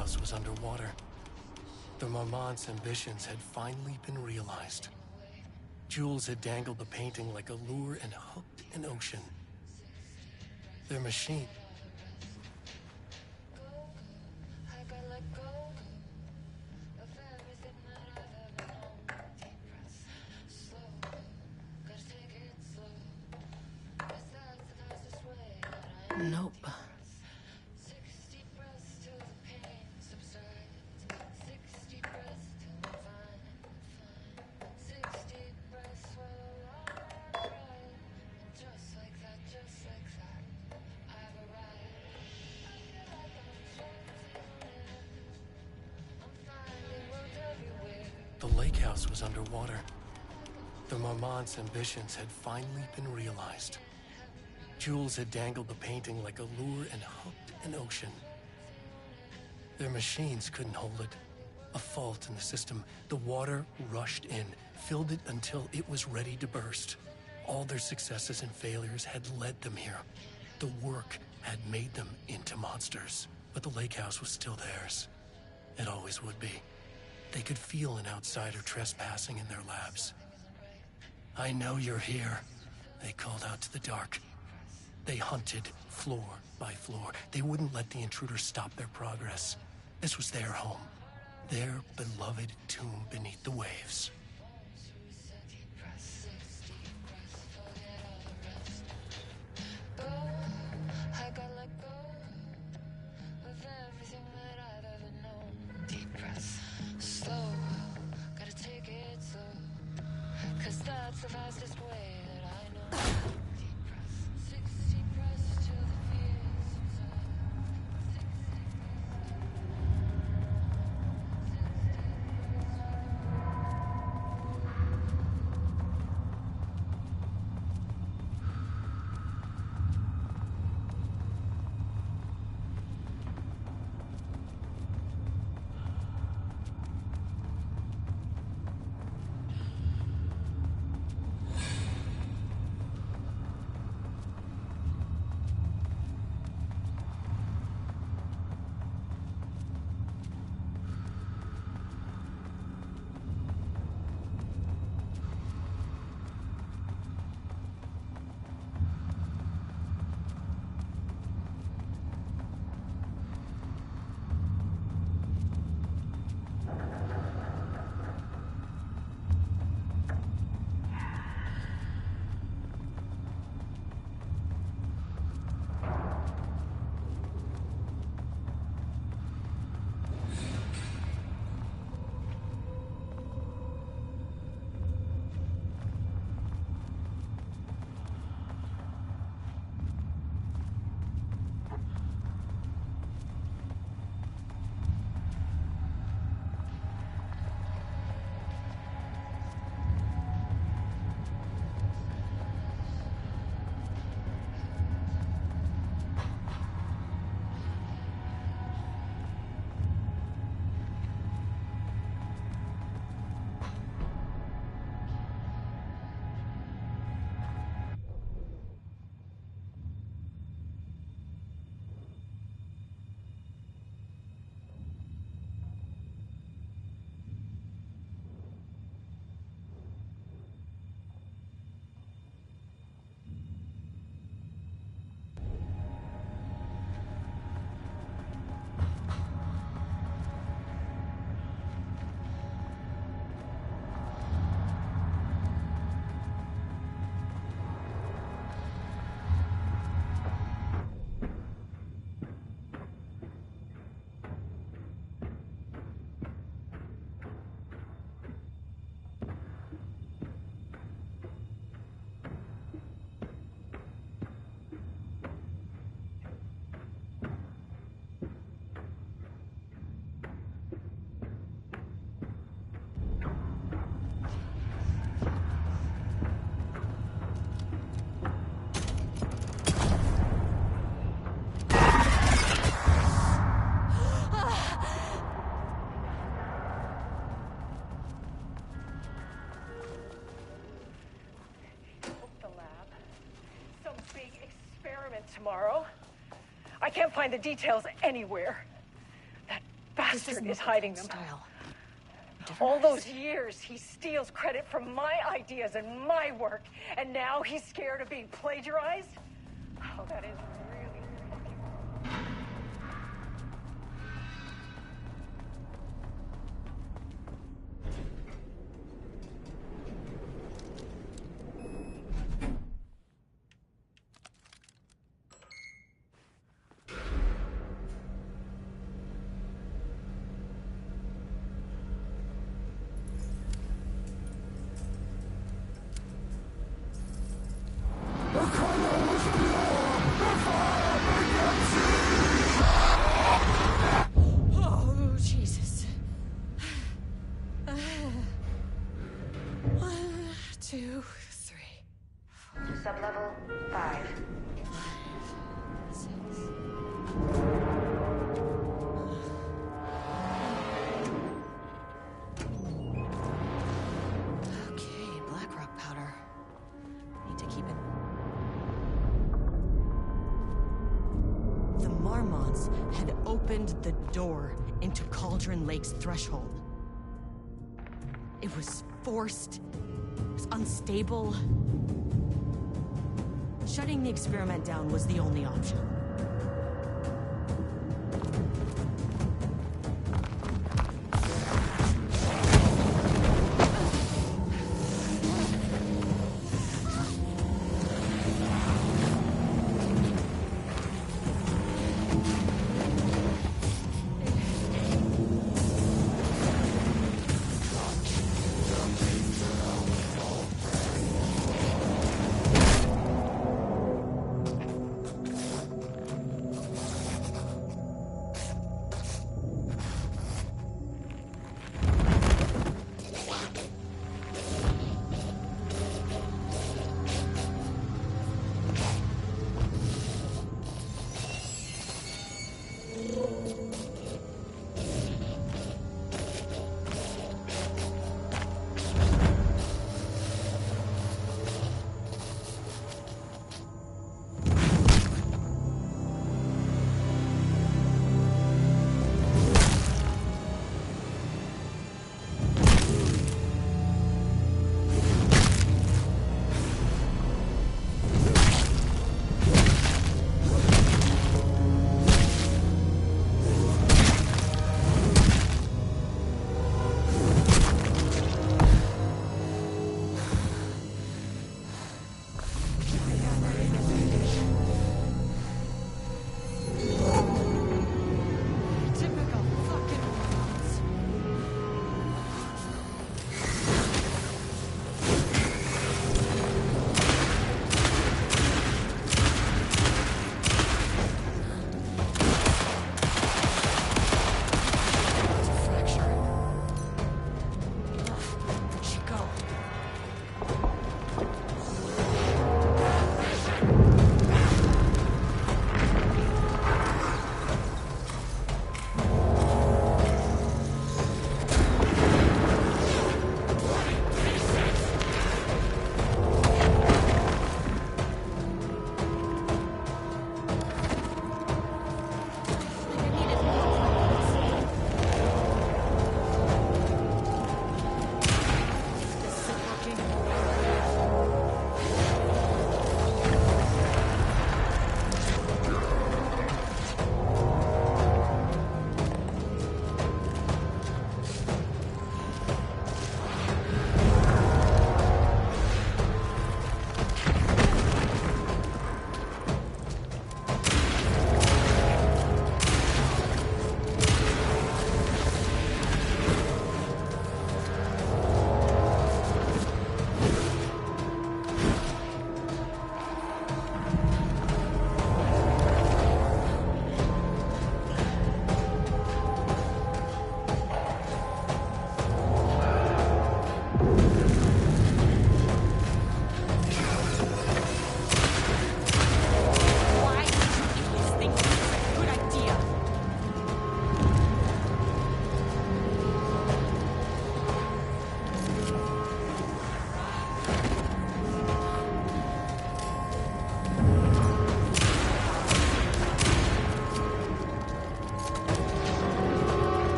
house was underwater. The Marmont's ambitions had finally been realized. Jules had dangled the painting like a lure and hooked an ocean. Their machine... Nope. The lake house was underwater. The Marmont's ambitions had finally been realized. Jules had dangled the painting like a lure and hooked an ocean. Their machines couldn't hold it. A fault in the system. The water rushed in, filled it until it was ready to burst. All their successes and failures had led them here. The work had made them into monsters. But the lake house was still theirs. It always would be. They could feel an outsider trespassing in their labs. "I know you're here," they called out to the dark. They hunted floor by floor. They wouldn't let the intruders stop their progress. This was their home, their beloved tomb beneath the waves. That's the fastest way that I know. Deep breath. 60 breaths till the fears subside. some big experiment tomorrow. I can't find the details anywhere. That bastard is hiding them. Style. All those years, he steals credit from my ideas and my work, and now he's scared of being plagiarized? Oh, that is really fucking... Oh, Jesus. 1, 2, 3. Sublevel 5. 6. Okay, black rock powder. Need to keep it. The Marmonts had opened the door into Cauldron Lake's threshold. It was forced. It was unstable. Shutting the experiment down was the only option.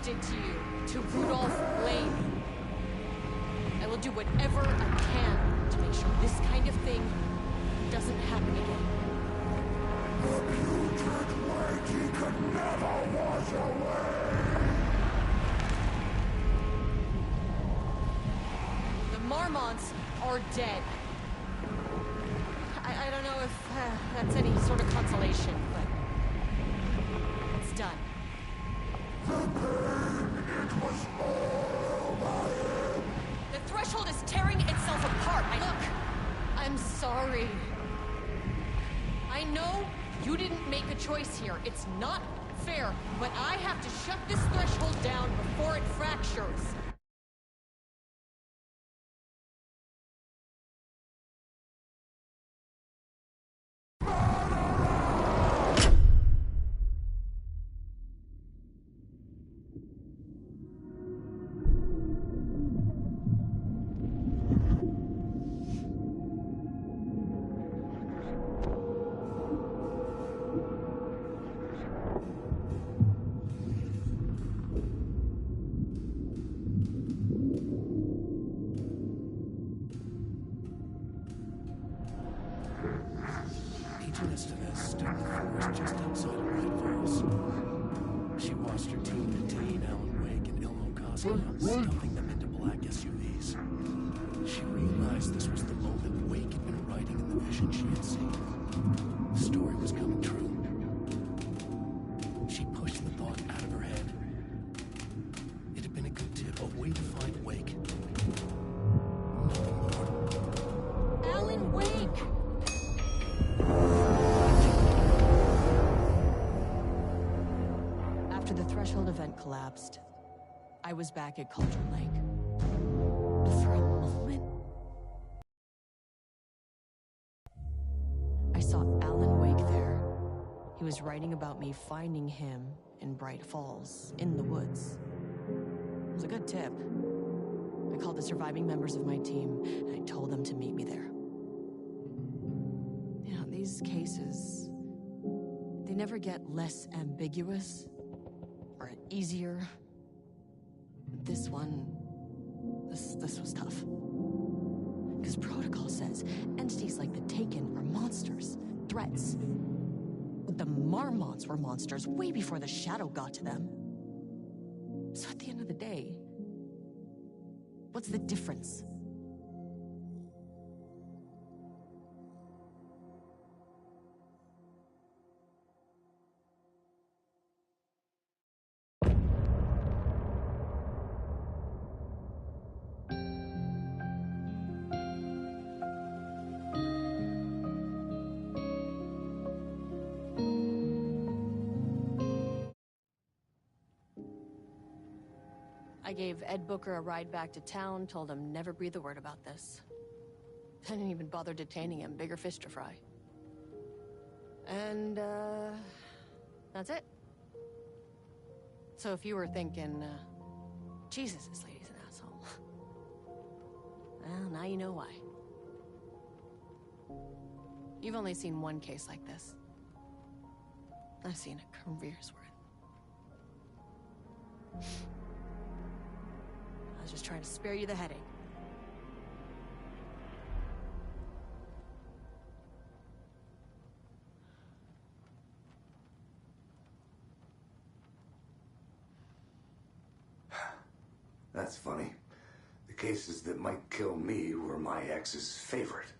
entrusted to you, to Rudolph Lane. I will do whatever I can to make sure this kind of thing doesn't happen again. The putrid weight he could never wash away! The Marmonts are dead. I don't know if that's any sort of consolation, but it's done. The pain, it was all by him! The threshold is tearing itself apart. Look, I'm sorry. I know you didn't make a choice here. It's not fair, but I have to shut this threshold down before it fractures. Agent Estevez stood in the forest just outside of Bright Falls. She watched her team detain Alan Wake and Ilmo Koskinen, stuffing them into black SUVs. She realized this was the moment Wake had been writing in the vision she had seen. The story was coming true. She pushed the thought out of her head. It had been a good tip, a way to find Wake. Nothing more. Alan Wake! After the threshold event collapsed, I was back at Cauldron Lake. But for a moment, I saw Alan Wake there. He was writing about me finding him in Bright Falls, in the woods. It was a good tip. I called the surviving members of my team, and I told them to meet me there. You know, these cases, they never get less ambiguous or easier. This one, this was tough. Because protocol says entities like the Taken are monsters, threats. But the Marmonts were monsters way before the Shadow got to them. So at the end of the day, what's the difference? I gave Ed Booker a ride back to town, told him never breathe a word about this. I didn't even bother detaining him, bigger fish to fry. And, that's it. So if you were thinking, Jesus, this lady's an asshole. Well, now you know why. You've only seen one case like this. I've seen a career's worth. I was just trying to spare you the headache. That's funny. The cases that might kill me were my ex's favorite.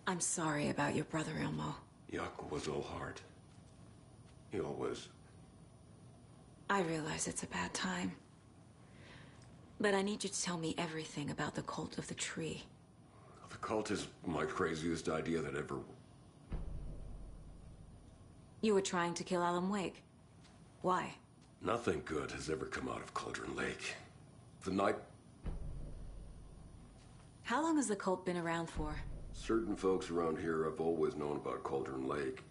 I'm sorry about your brother, Elmo. Jaakko was all heart. He always... I realize it's a bad time. But I need you to tell me everything about the Cult of the Tree. The cult is my craziest idea that ever... You were trying to kill Alan Wake. Why? Nothing good has ever come out of Cauldron Lake. The night... How long has the cult been around for? Certain folks around here have always known about Cauldron Lake.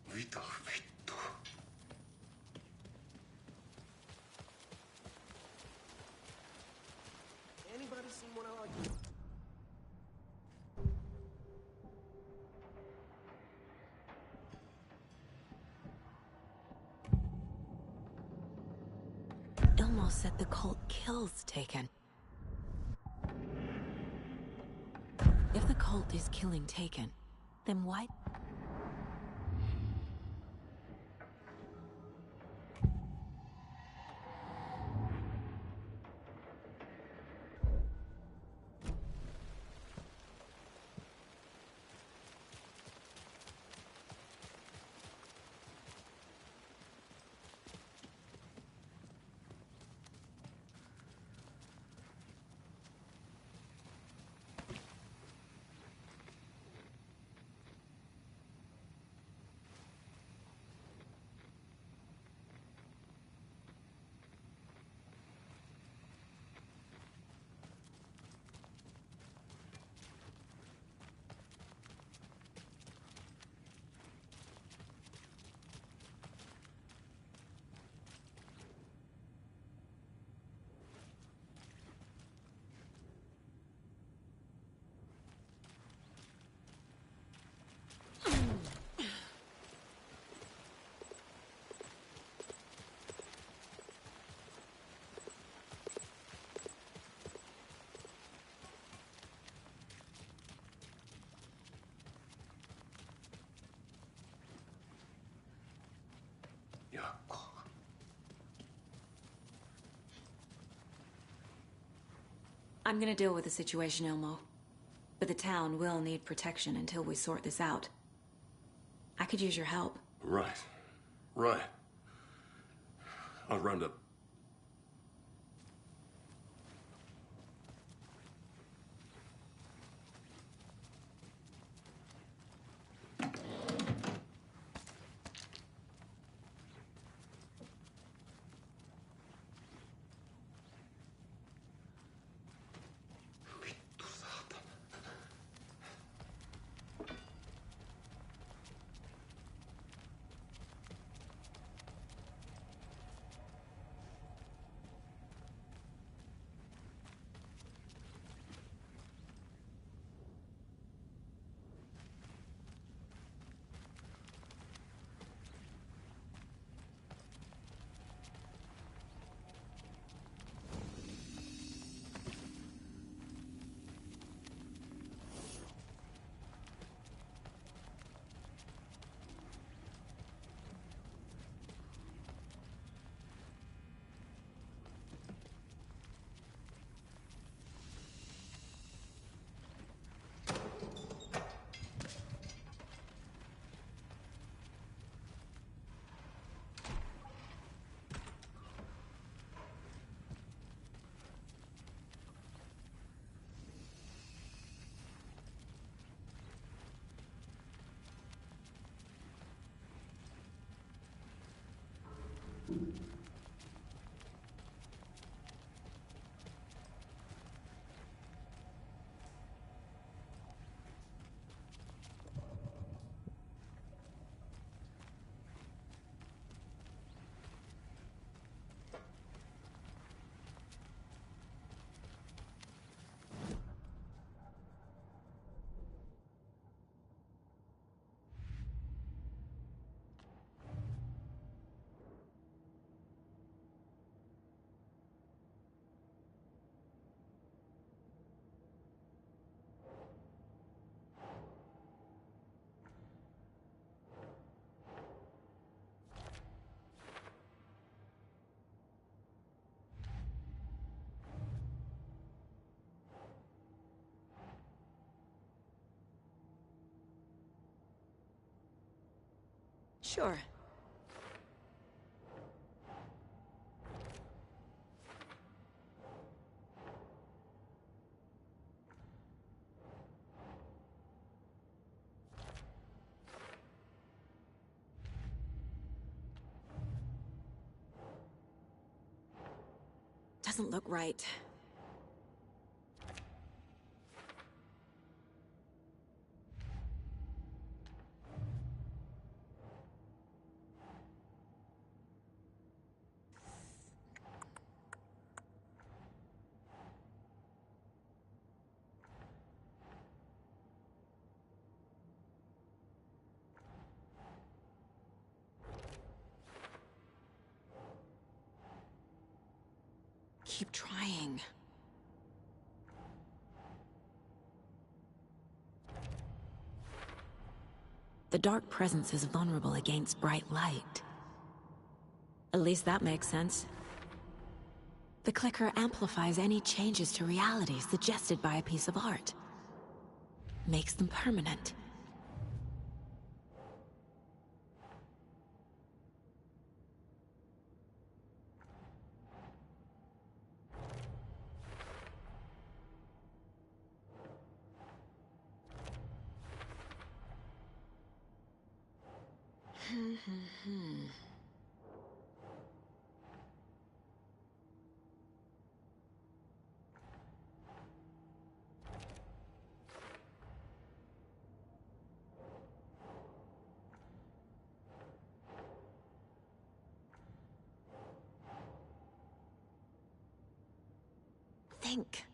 Vito. Anybody seen one I like? Elmo said the cult kills Taken. If the cult is killing Taken, then why... Jaakko. I'm gonna deal with the situation, Elmo. But the town will need protection until we sort this out. I could use your help. Right. Right. I'll round up. Vittu saatana. Sure. Doesn't look right. Keep trying. The dark presence is vulnerable against bright light. At least that makes sense. The clicker amplifies any changes to reality suggested by a piece of art. Makes them permanent. Think.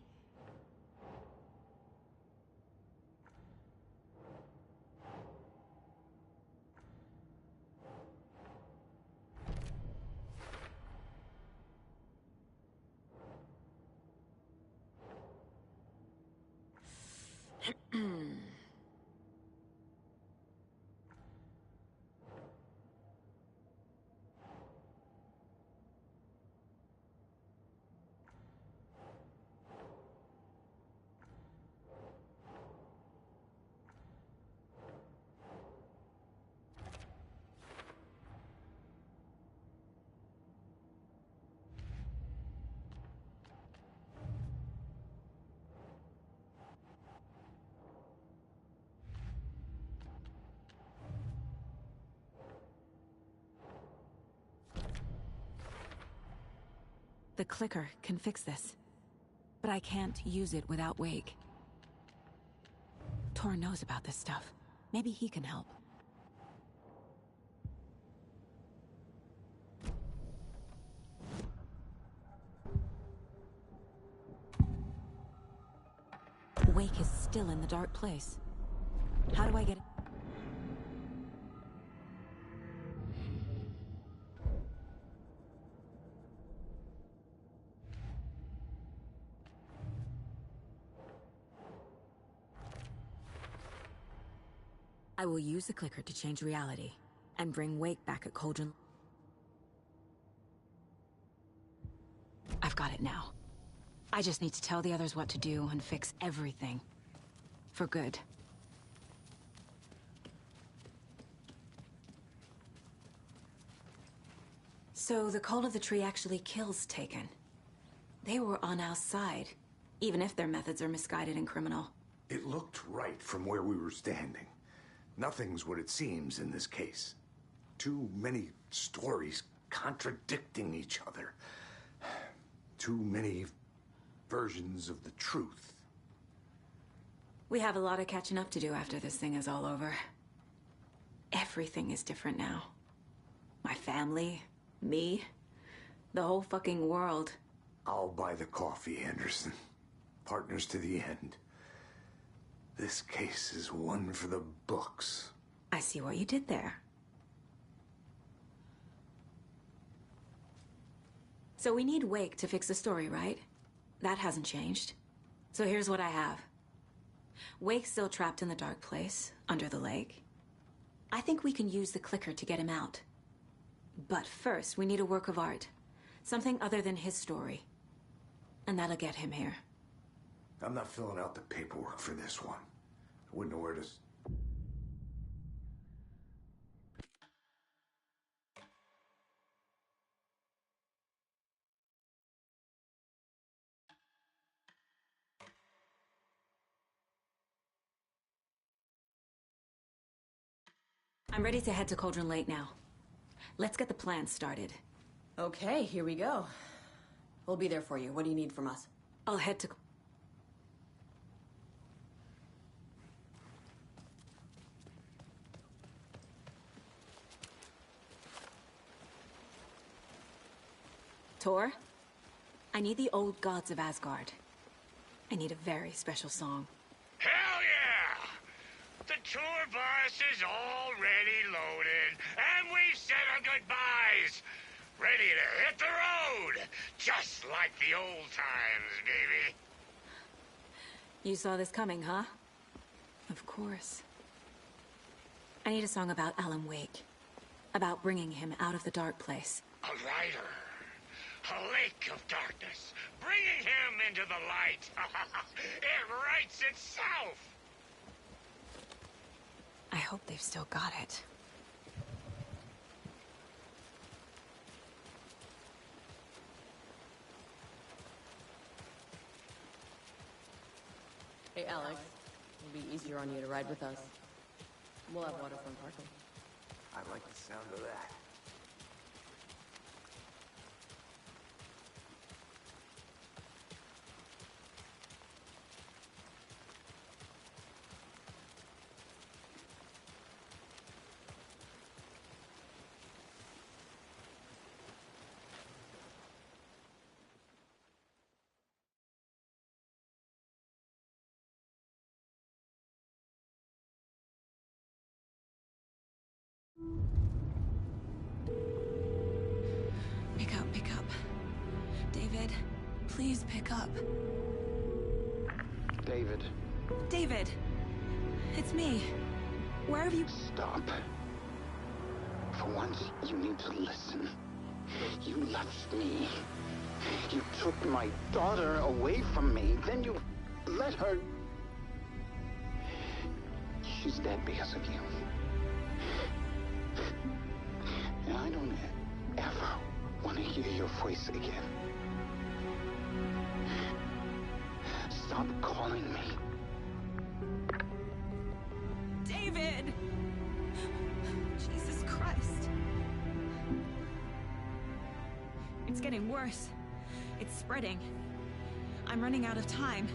The clicker can fix this, but I can't use it without Wake. Tor knows about this stuff. Maybe he can help. Wake is still in the dark place. How do I get... I will use the clicker to change reality, and bring Wake back at Cauldron. I've got it now. I just need to tell the others what to do and fix everything. For good. So the Cult of the Tree actually kills Taken. They were on our side, even if their methods are misguided and criminal. It looked right from where we were standing. Nothing's what it seems in this case. Too many stories contradicting each other. Too many versions of the truth. We have a lot of catching up to do after this thing is all over. Everything is different now. My family, me, the whole fucking world. I'll buy the coffee, Anderson. Partners to the end. This case is one for the books. I see what you did there. So we need Wake to fix the story, right? That hasn't changed. So here's what I have. Wake's still trapped in the dark place, under the lake. I think we can use the clicker to get him out. But first, we need a work of art. Something other than his story. And that'll get him here. I'm not filling out the paperwork for this one. I wouldn't know where to... I'm ready to head to Cauldron Lake now. Let's get the plan started. Okay, here we go. We'll be there for you. What do you need from us? I'll head to... Tor, I need the old gods of Asgard. I need a very special song. Hell yeah! The tour bus is already loaded, and we've said our goodbyes. Ready to hit the road, just like the old times, baby. You saw this coming, huh? Of course. I need a song about Alan Wake. About bringing him out of the dark place. A rider. A lake of darkness. Bringing him into the light. It writes itself. I hope they've still got it. Hey, Alex. It'll be easier on you to ride with us. We'll have waterfront parking. I like the sound of that. Pick up. David, please pick up. David. David! It's me. Where have you... Stop. For once, you need to listen. You left me. You took my daughter away from me. Then you let her... She's dead because of you. And I don't ever want to hear your voice again. Stop calling me. David! Jesus Christ. It's getting worse. It's spreading. I'm running out of time.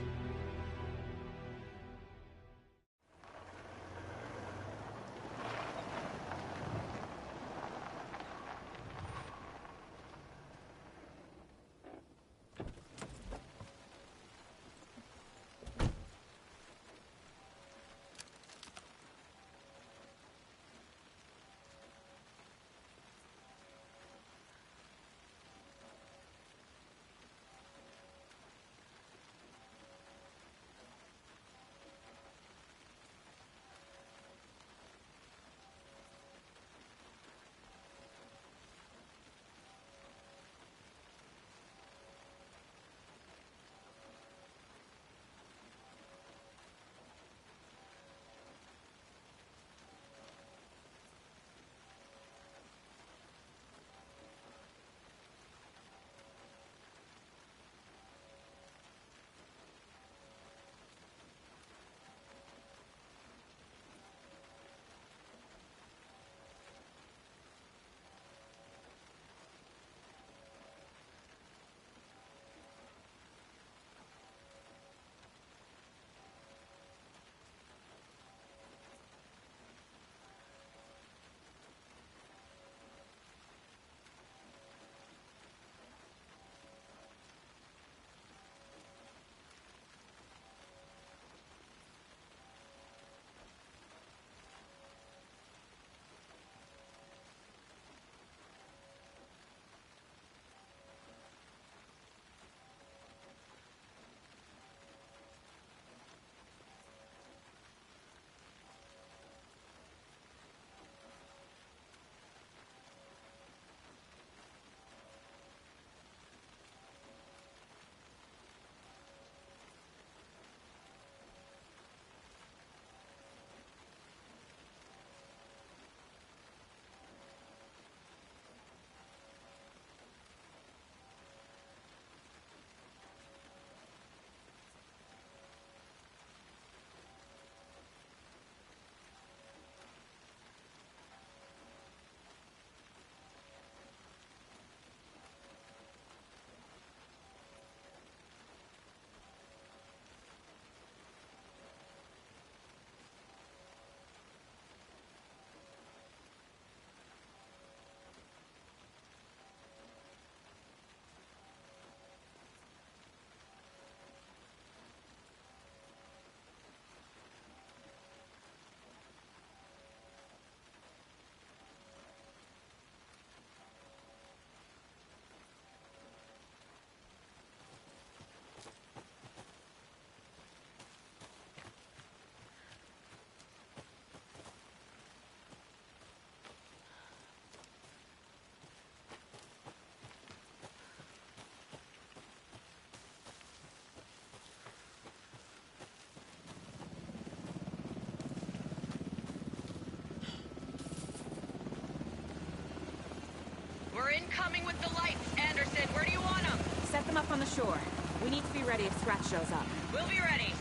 Coming with the lights, Anderson. Where do you want them? Set them up on the shore. We need to be ready if Scratch shows up. We'll be ready.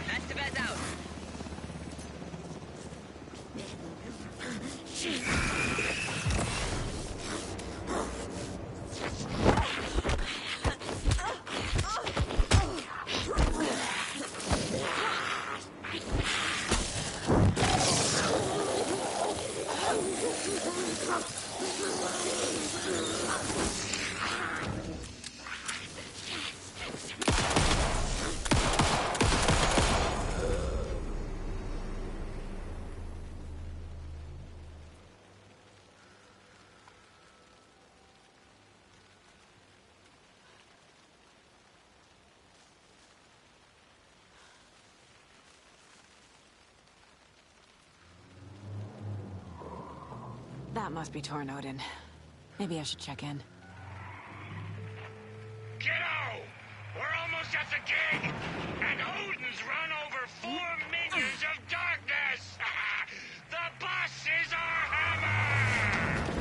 Estevez out. That must be Tornodin. Maybe I should check in. Kiddo! We're almost at the gig! And Odin's run over 4 minions of darkness! The boss is our hammer!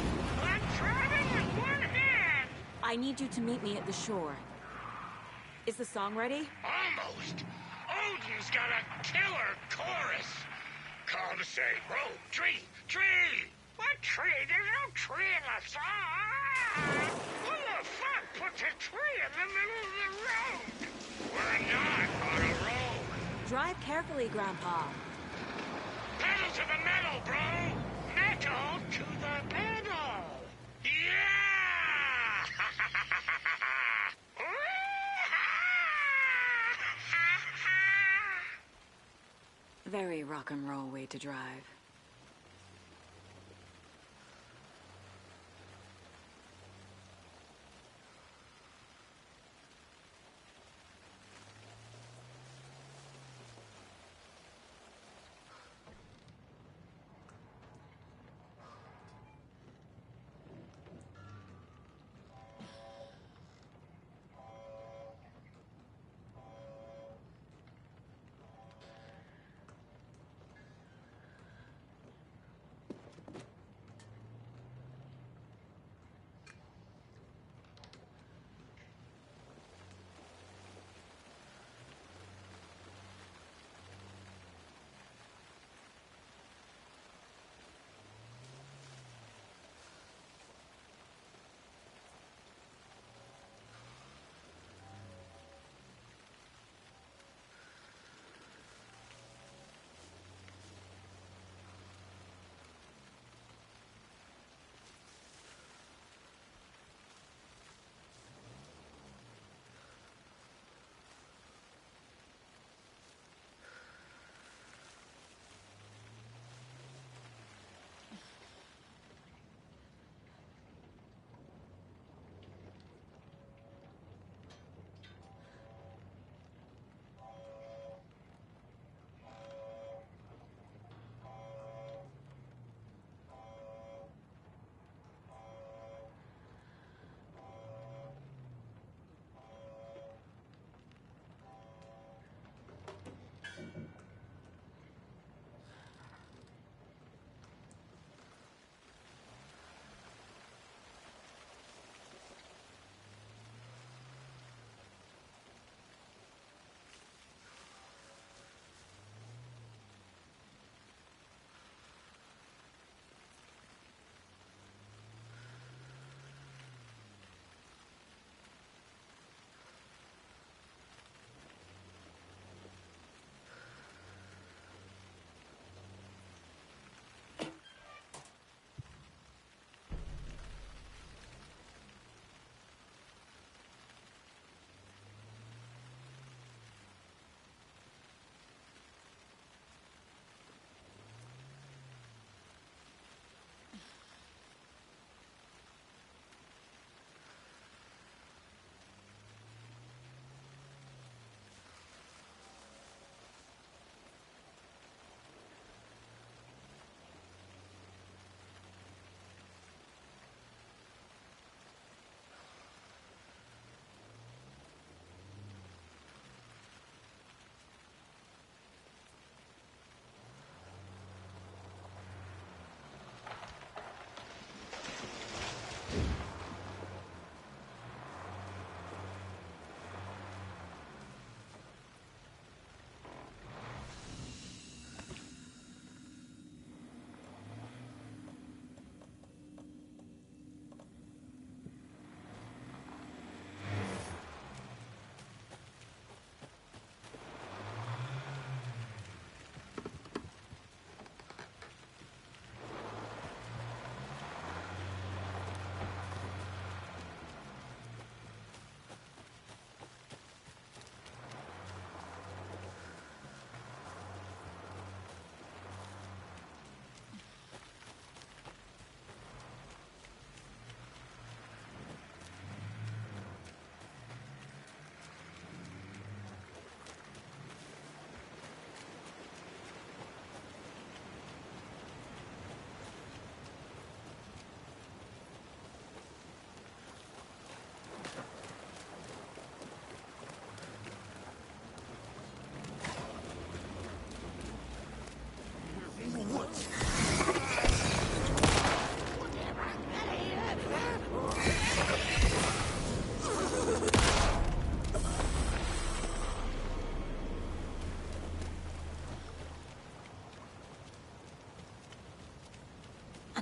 I'm driving with one hand! I need you to meet me at the shore. Is the song ready? Almost! Odin's got a killer chorus! Call to say, road, tree, tree! What tree? There's no tree in the song! Who the fuck puts a tree in the middle of the road? We're not on a road! Drive carefully, Grandpa. Pedal to the metal, bro! Metal to the pedal! Yeah! Very rock and roll way to drive.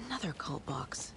Another cult box.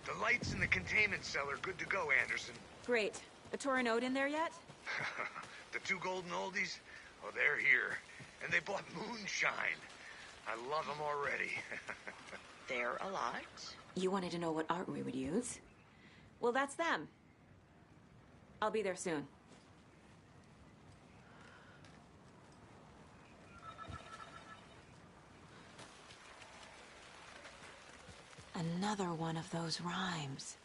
The lights in the containment cell are good to go, Anderson. Great. A Tauren Ode in there yet? The two golden oldies? Oh, they're here. And they bought moonshine. I love them already. They're a lot. You wanted to know what art we would use? Well, that's them. I'll be there soon. Another one of those rhymes.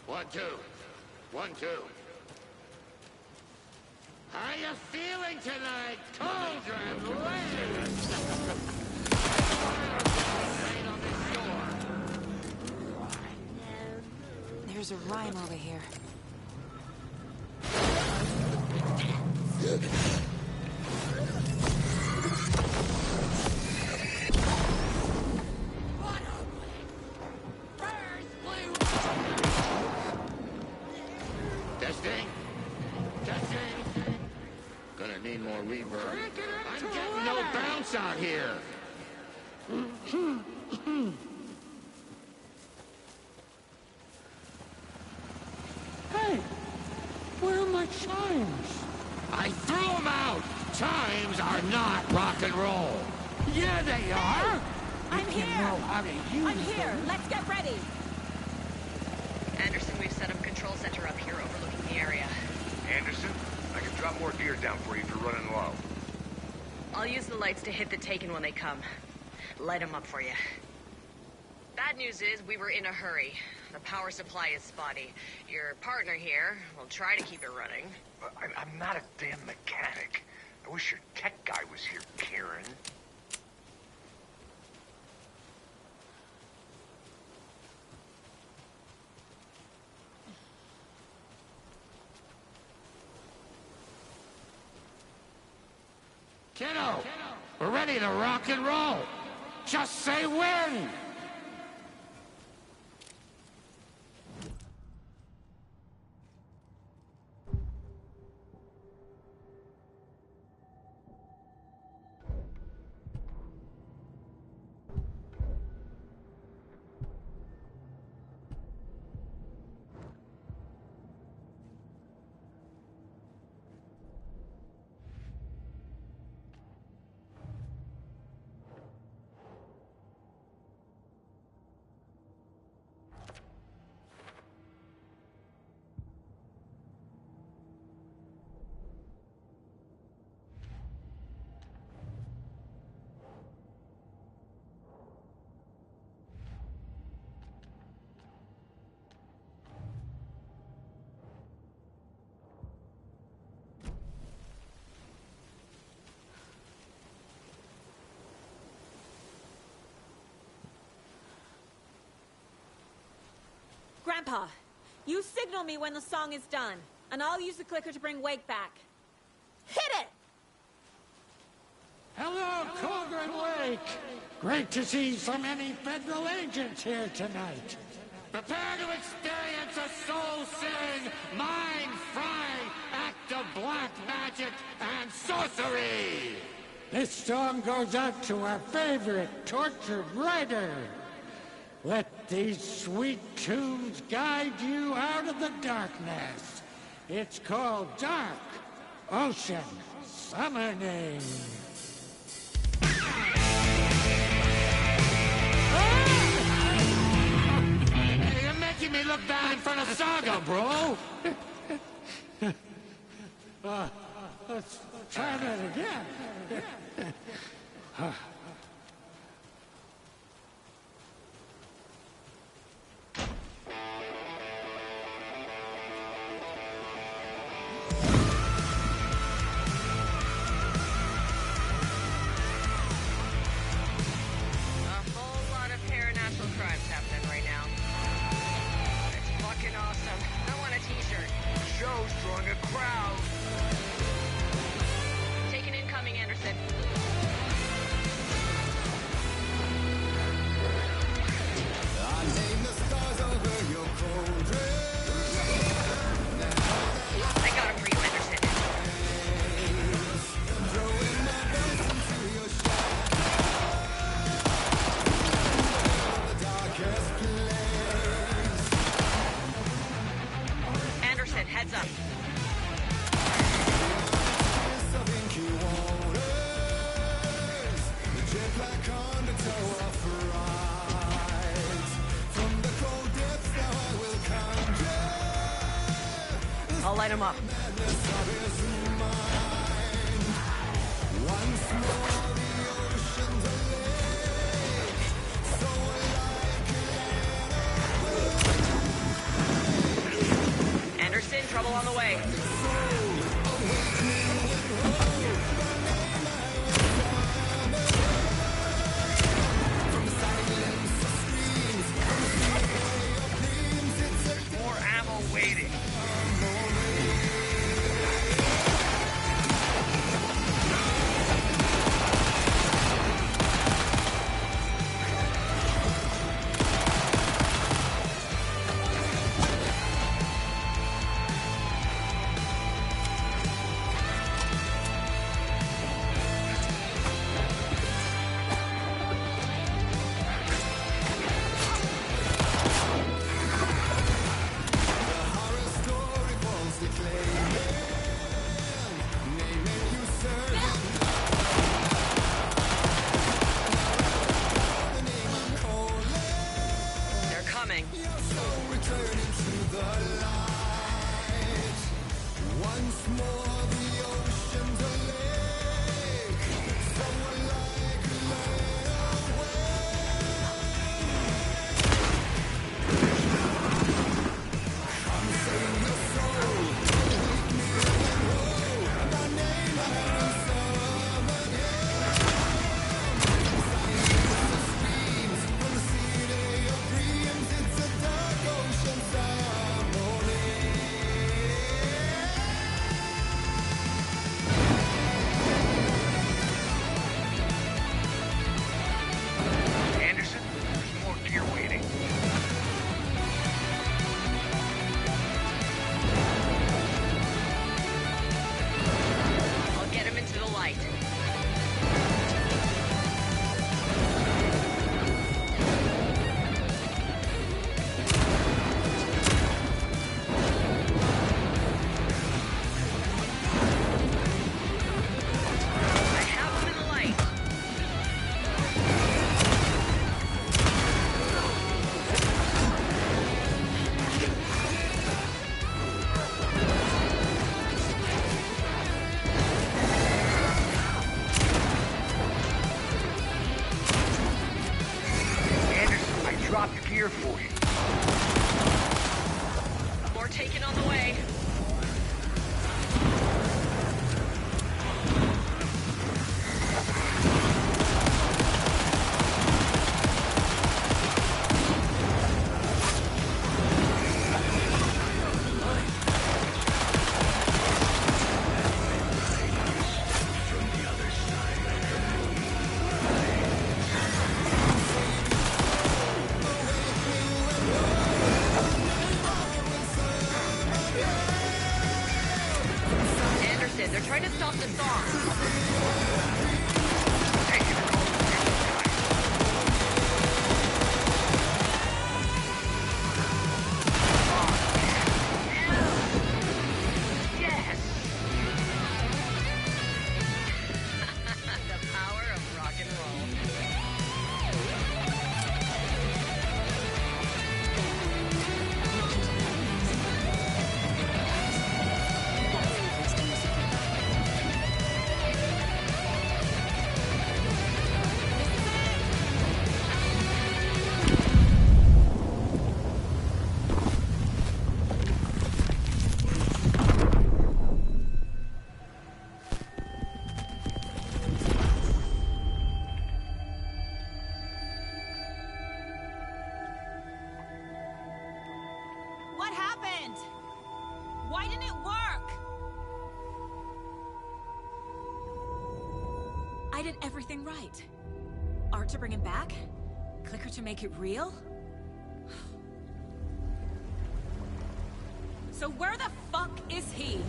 One, two. 1, 2. How you feeling tonight, Cauldron Lake? There's a rhyme over here. Testing. Testing. Gonna need more reverb. I'm getting no bounce out here. Hey, where are my chimes? I threw them out. Chimes are not rock and roll. Yeah, they are. I'm here. I'm here. Let's get ready. Anderson, we've set up control center up here overlooking the area. Anderson, I can drop more gear down for you if you're running low. I'll use the lights to hit the Taken when they come. Light them up for you. Bad news is we were in a hurry. The power supply is spotty. Your partner here will try to keep it running. I'm not a damn mechanic. I wish your tech guy was here, Karen. Kiddo, we're ready to rock and roll. Just say when. Grandpa, you signal me when the song is done, and I'll use the clicker to bring Wake back. Hit it! Hello, Cauldron Lake. Great to see so many federal agents here tonight. Prepare to experience a soul-searing, mind-frying act of black magic and sorcery. This song goes out to our favorite tortured writer. Let these sweet tunes guide you out of the darkness. It's called Dark Ocean Summoning. Hey, you're making me look bad in front of Saga, bro. Let's try that again. Crimes happening right now. It's fucking awesome. I want a t-shirt. The show's drawing a crowd. Take an incoming, Anderson. I name the stars over your cauldron. I got him for you, Anderson. Throwing my best into your shadow. The darkest place. Anderson, heads up. Of inky waters. The jet black undertow of fright. From the cold depths now I will conjure. I'll light him up. Madness of his mind. Once more the ocean's a lake. So like Anderson, trouble on the way. More ammo waiting. They're coming. returning to the light. Once more the ocean's a lake. Someone like lay away. dropped gear for you. More taken on the way. Anderson, they're trying to stop the song. Thank you for calling the Yes! The power of rock and roll. What happened? Why didn't it work? I did everything right. Art to bring him back? Clicker to make it real? So where the fuck is he?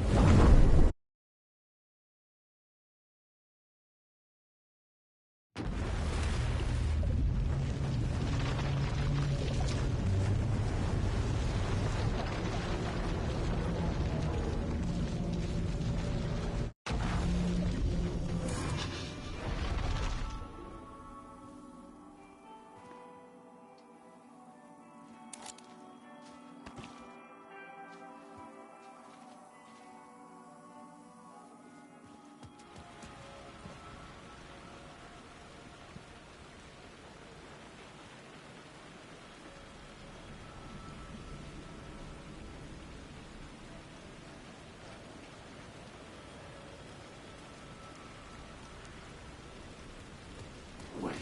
Wake.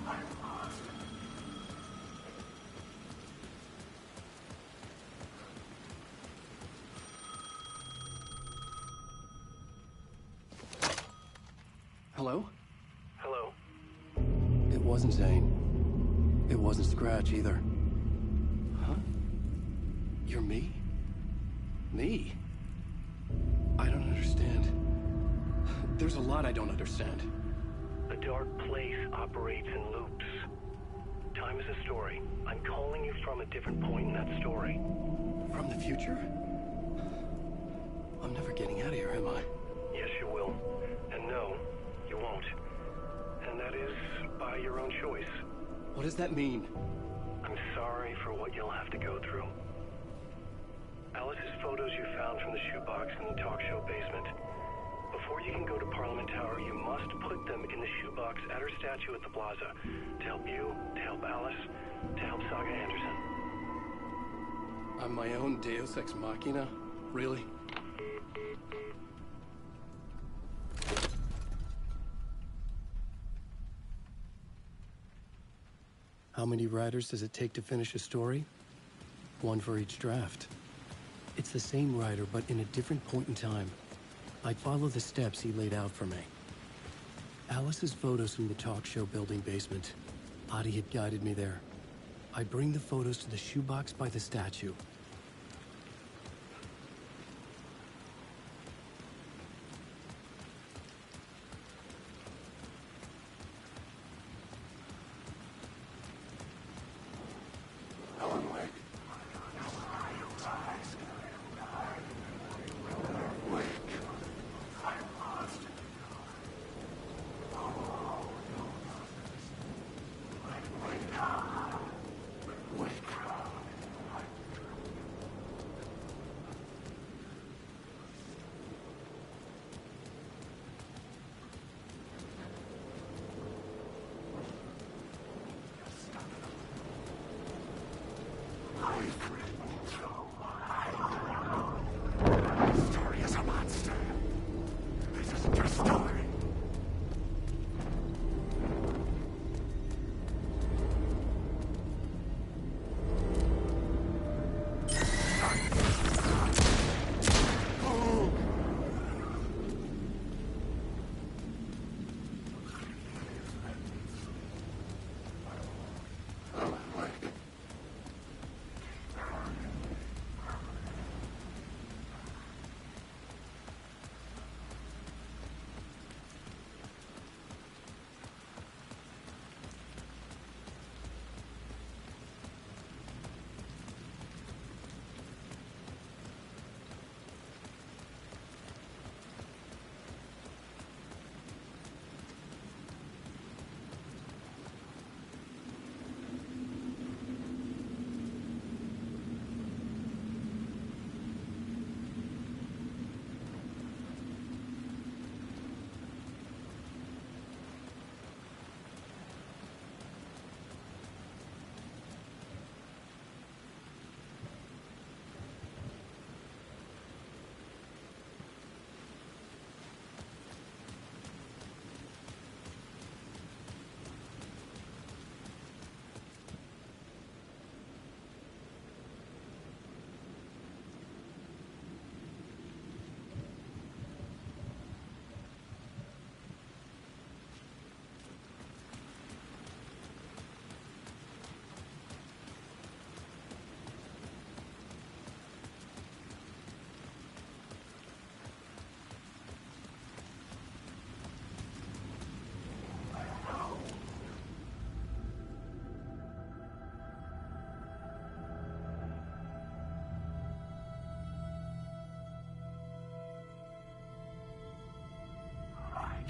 I'm lost. Hello? Hello? It wasn't Zane. It wasn't Scratch either. Huh? You're me? Me? I don't understand. There's a lot I don't understand. The dark place operates in loops. Time is a story. I'm calling you from a different point in that story. From the future? I'm never getting out of here, am I? Yes, you will. And no, you won't. And that is by your own choice. What does that mean? I'm sorry for what you'll have to go through. Alice's photos you found from the shoebox in the talk show basement. Before you can go to Parliament Tower, you must put them in the shoebox at her statue at the plaza. To help you, to help Alice, to help Saga Anderson. I'm my own Deus Ex Machina? Really? How many writers does it take to finish a story? One for each draft. It's the same writer, but in a different point in time. I'd follow the steps he laid out for me. Alice's photos from the talk show building basement. Adi had guided me there. I'd bring the photos to the shoebox by the statue.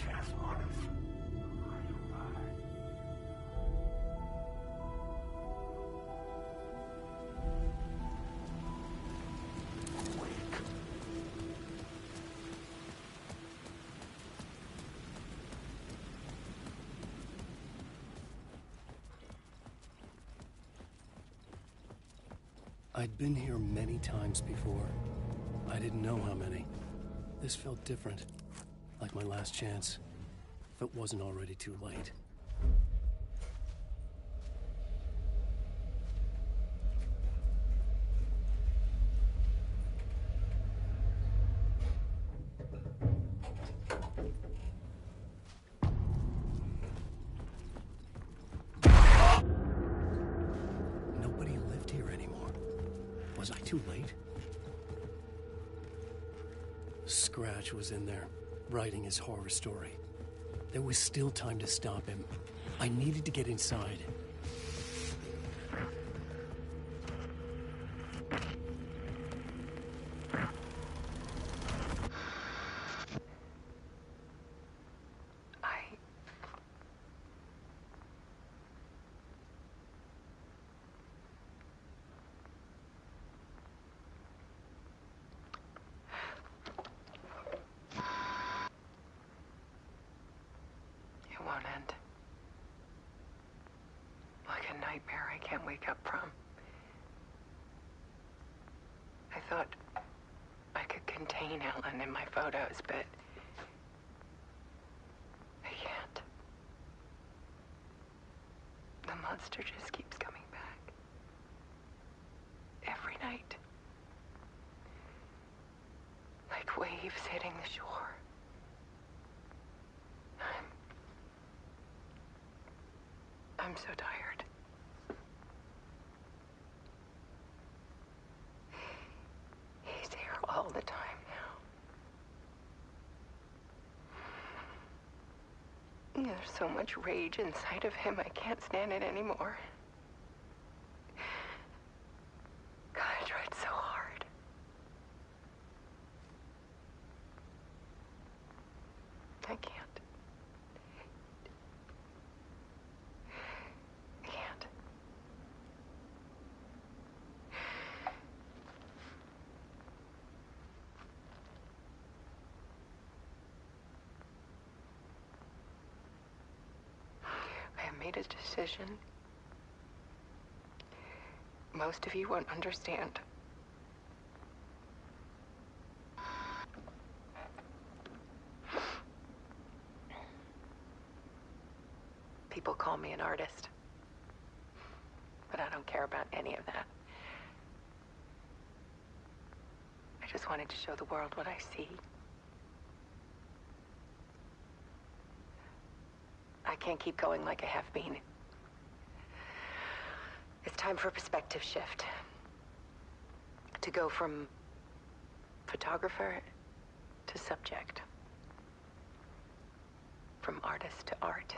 chance on us. I'd been here many times before. I didn't know how many. This felt different, like my last chance, if it wasn't already too late. Nobody lived here anymore. Was I too late? Scratch was in there, writing his horror story. There was still time to stop him. I needed to get inside. Won't end. Like a nightmare I can't wake up from. I thought I could contain Ellen in my photos, but I can't. The monster just keeps coming back. Every night. Like waves hitting the shore. I'm so tired. He's here all the time now. There's so much rage inside of him, I can't stand it anymore. God, I tried so hard. I can't. Made a decision. Most of you won't understand. People call me an artist, but I don't care about any of that. I just wanted to show the world what I see. I can't keep going like I have been. It's time for a perspective shift. To go from photographer to subject. From artist to art.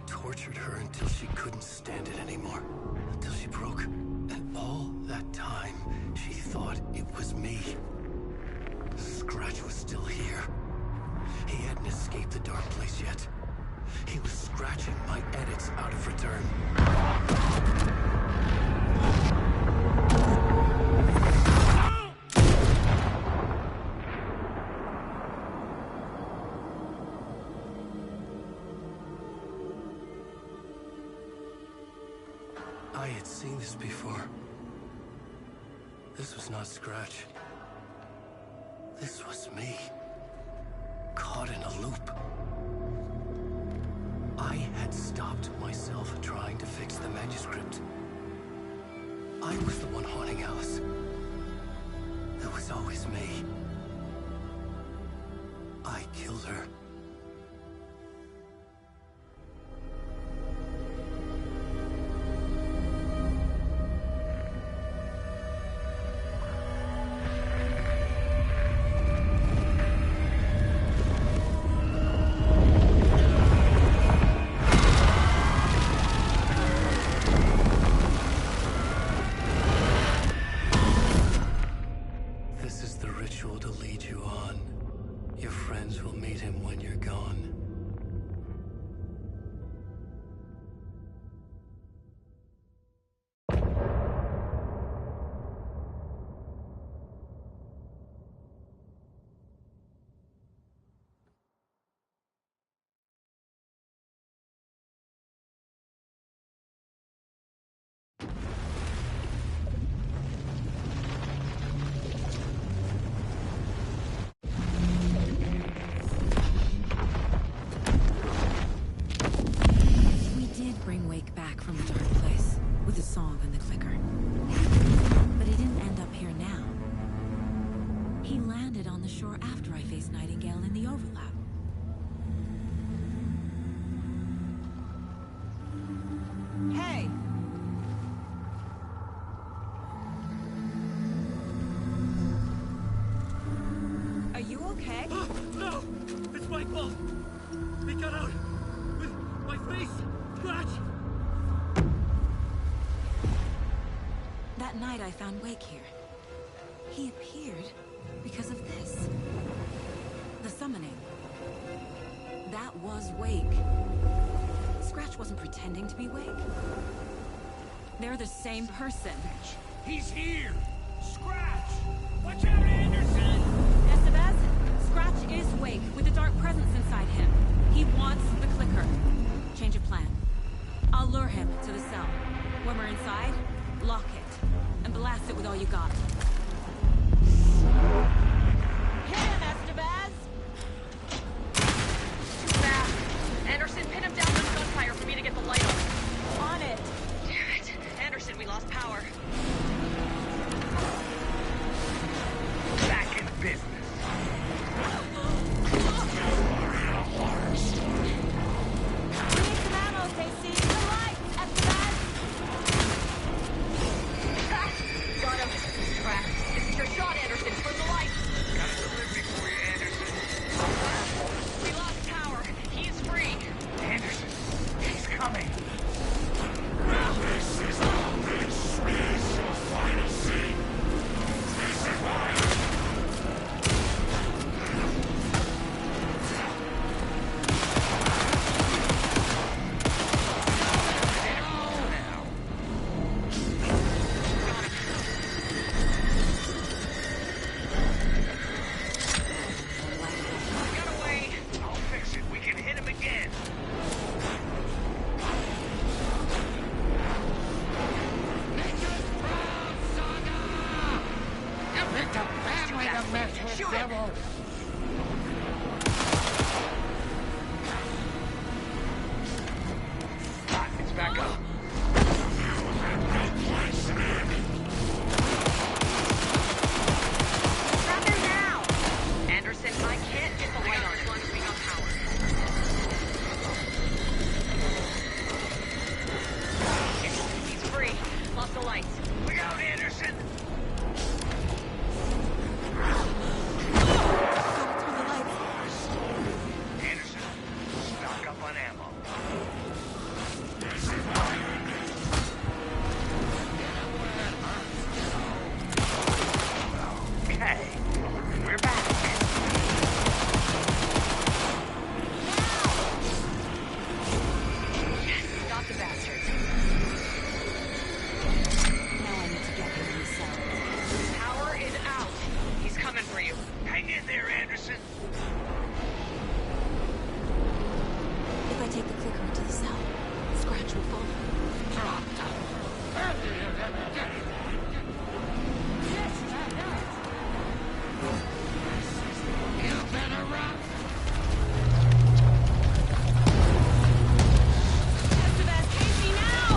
Tortured her until she couldn't stand it anymore. Until she broke. And all that time, she thought it was me. Scratch was still here. He hadn't escaped the dark place yet. He was scratching my edits out of return. I had seen this before. This was not Scratch. This was me. Caught in a loop. I had stopped myself trying to fix the manuscript. I was the one haunting Alice. It was always me. I killed her. This is the ritual to lead you on. Your friends will meet him when you're gone. We did bring Wake back from the dark place with the song and the clicker. But he didn't end up here now. He landed on the shore after I faced Nightingale in the overlap. Hey! Are you okay? No! It's my fault! He got out with my face scratched! That night I found Wake here. He appeared because of this. The summoning. That was Wake. Scratch wasn't pretending to be Wake. They're the same person. He's here! Scratch! Watch out, Anderson! Estevez, Scratch is Wake with a dark presence inside him. He wants the clicker. Change of plan. I'll lure him to the cell. When we're inside, lock it. And blast it with all you got. Hit him, Estevez! Too fast. Anderson, pin him down with gunfire for me to get the light on. On it! Damn it. Anderson, we lost power. Back in business. We need some ammo, Casey! The light! Estevez! Got him. Crap. This is your shot, Anderson. From the light. Got a delivery for you, Anderson. We lost power. He's free. Anderson, he's coming. This is all this is your final scene! This is why! Got away. I'll fix it. We can hit him again. You picked a family to mess with, Shoot him. devil! It's back up. Grab him now! Anderson, I can't get the light on as long as we got power. He's free. Lost the lights. Look out, Anderson. Anderson, stock up on ammo. Okay, we're back. Yes, got the bastard. Now I need to get him in the cell. Power is out. He's coming for you. Hang in there, Anderson. If I take the clicker into the cell, Scratch will fall. You better run! Estevez, Casey, now!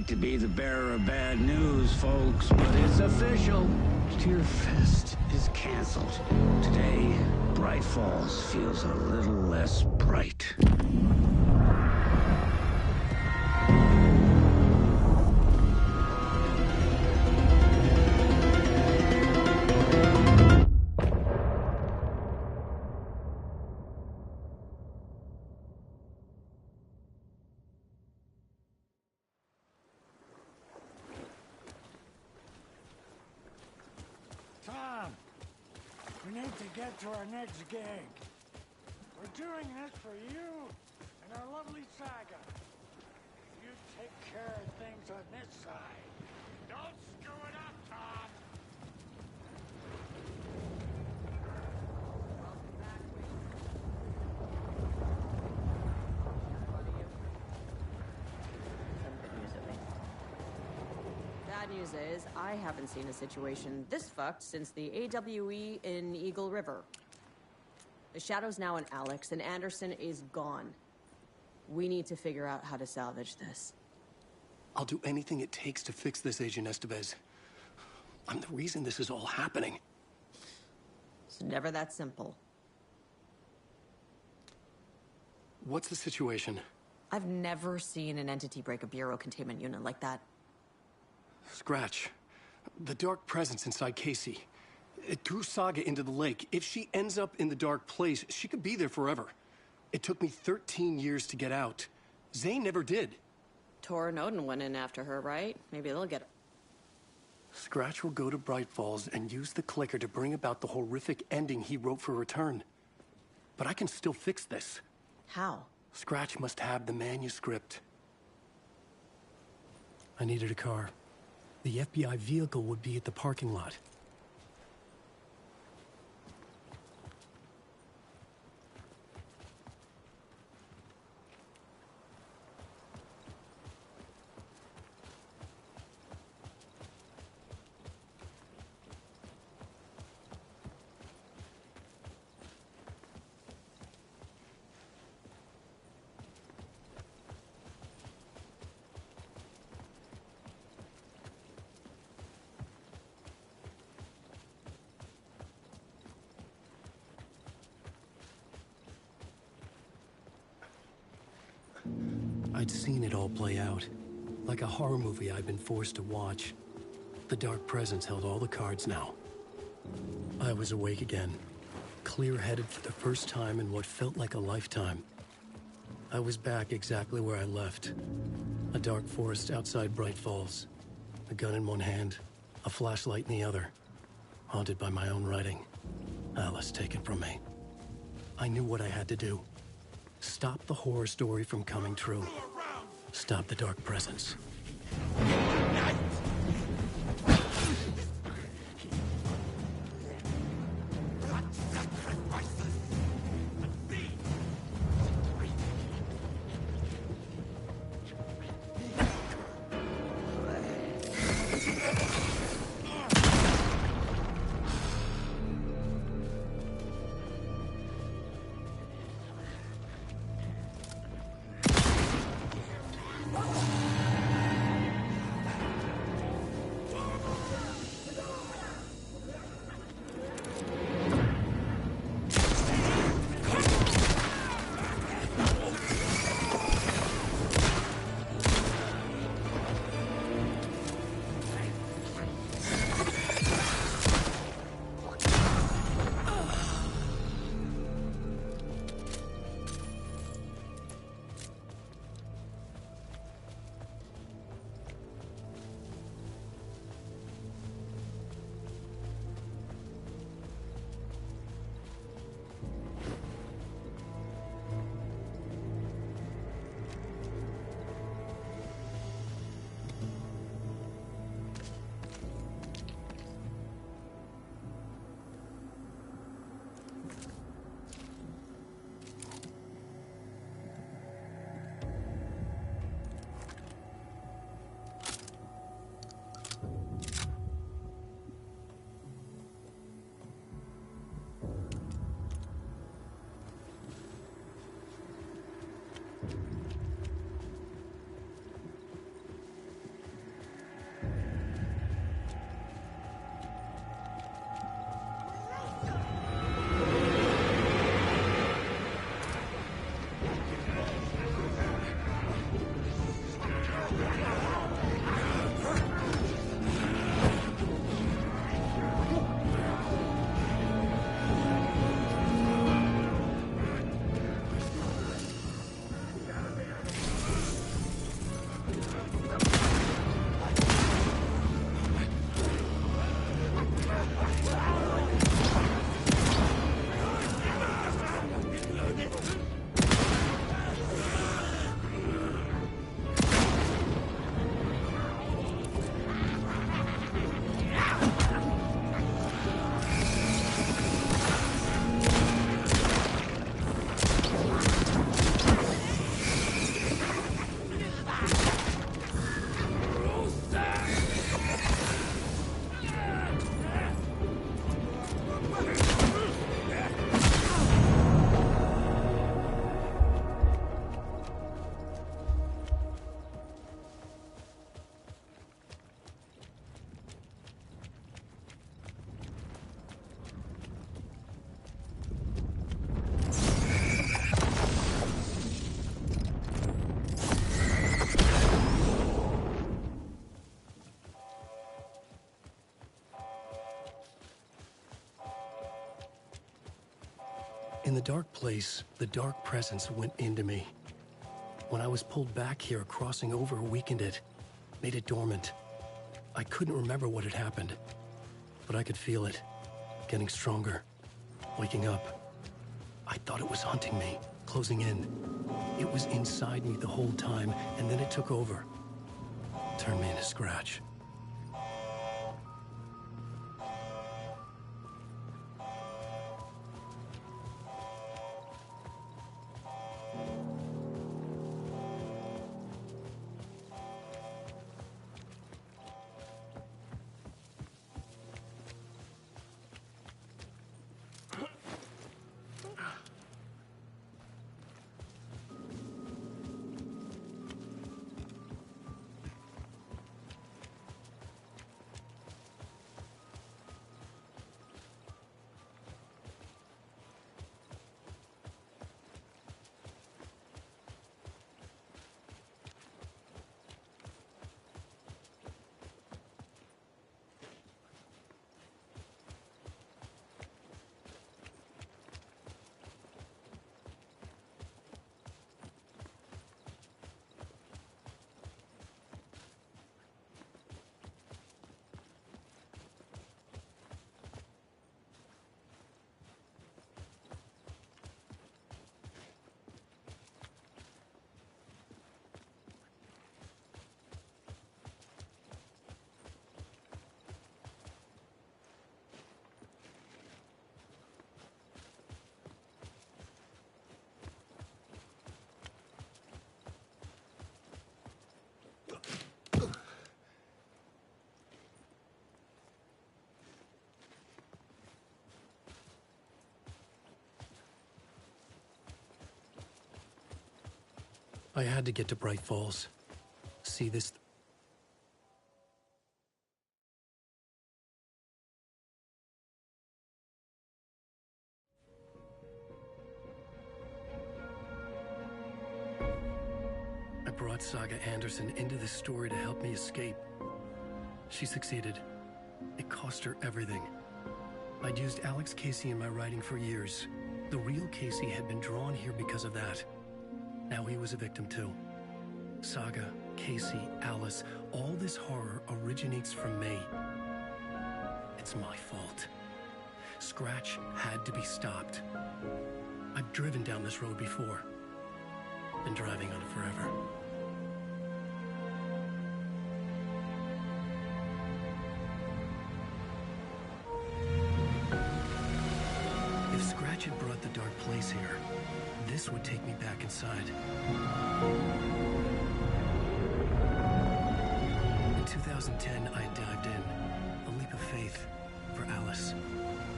to be the bearer of bad news, folks, but it's official. Tearfest is canceled. Today, Bright Falls feels a little less bright. Tom, we need to get to our next gig. We're doing this for you and our lovely saga. You take care of things on this side. Don't screw it up, Tom! Bad news is, I haven't seen a situation this fucked since the AWE in Eagle River. The Shadow's now in Alex, and Anderson is gone. We need to figure out how to salvage this. I'll do anything it takes to fix this, Agent Estevez. I'm the reason this is all happening. It's never that simple. What's the situation? I've never seen an entity break a bureau containment unit like that. Scratch. The dark presence inside Casey. It threw Saga into the lake. If she ends up in the dark place, she could be there forever. It took me 13 years to get out. Zane never did. Tor and Odin went in after her, right? Maybe they'll get her. Scratch will go to Bright Falls and use the clicker to bring about the horrific ending he wrote for Return. But I can still fix this. How? Scratch must have the manuscript. I needed a car. The FBI vehicle would be at the parking lot. I'd seen it all play out. Like a horror movie I'd been forced to watch. The dark presence held all the cards now. I was awake again. Clear-headed for the first time in what felt like a lifetime. I was back exactly where I left. A dark forest outside Bright Falls. A gun in one hand, a flashlight in the other. Haunted by my own writing. Alice taken from me. I knew what I had to do. Stop the horror story from coming true. Stop the dark presence. In the dark place, the dark presence went into me. When I was pulled back here, crossing over weakened it, made it dormant. I couldn't remember what had happened, but I could feel it, getting stronger, waking up. I thought it was hunting me, closing in. It was inside me the whole time, and then it took over. Turned me into Scratch. I had to get to Bright Falls. See this... I brought Saga Anderson into this story to help me escape. She succeeded. It cost her everything. I'd used Alex Casey in my writing for years. The real Casey had been drawn here because of that. Now he was a victim too. Saga, Casey, Alice, all this horror originates from me. It's my fault. Scratch had to be stopped. I've driven down this road before. Been driving on it forever. If Scratch had brought the dark place here, this would take me back inside. In 2010, I dived in, a leap of faith for Alice,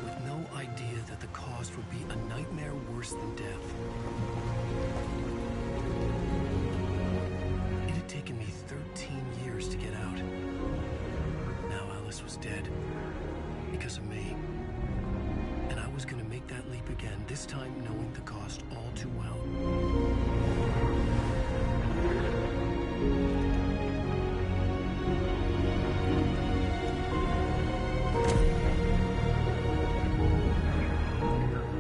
with no idea that the cost would be a nightmare worse than death. It had taken me 13 years to get out. Now Alice was dead, because of me. And I was gonna make that leap again, this time knowing the cost all too well.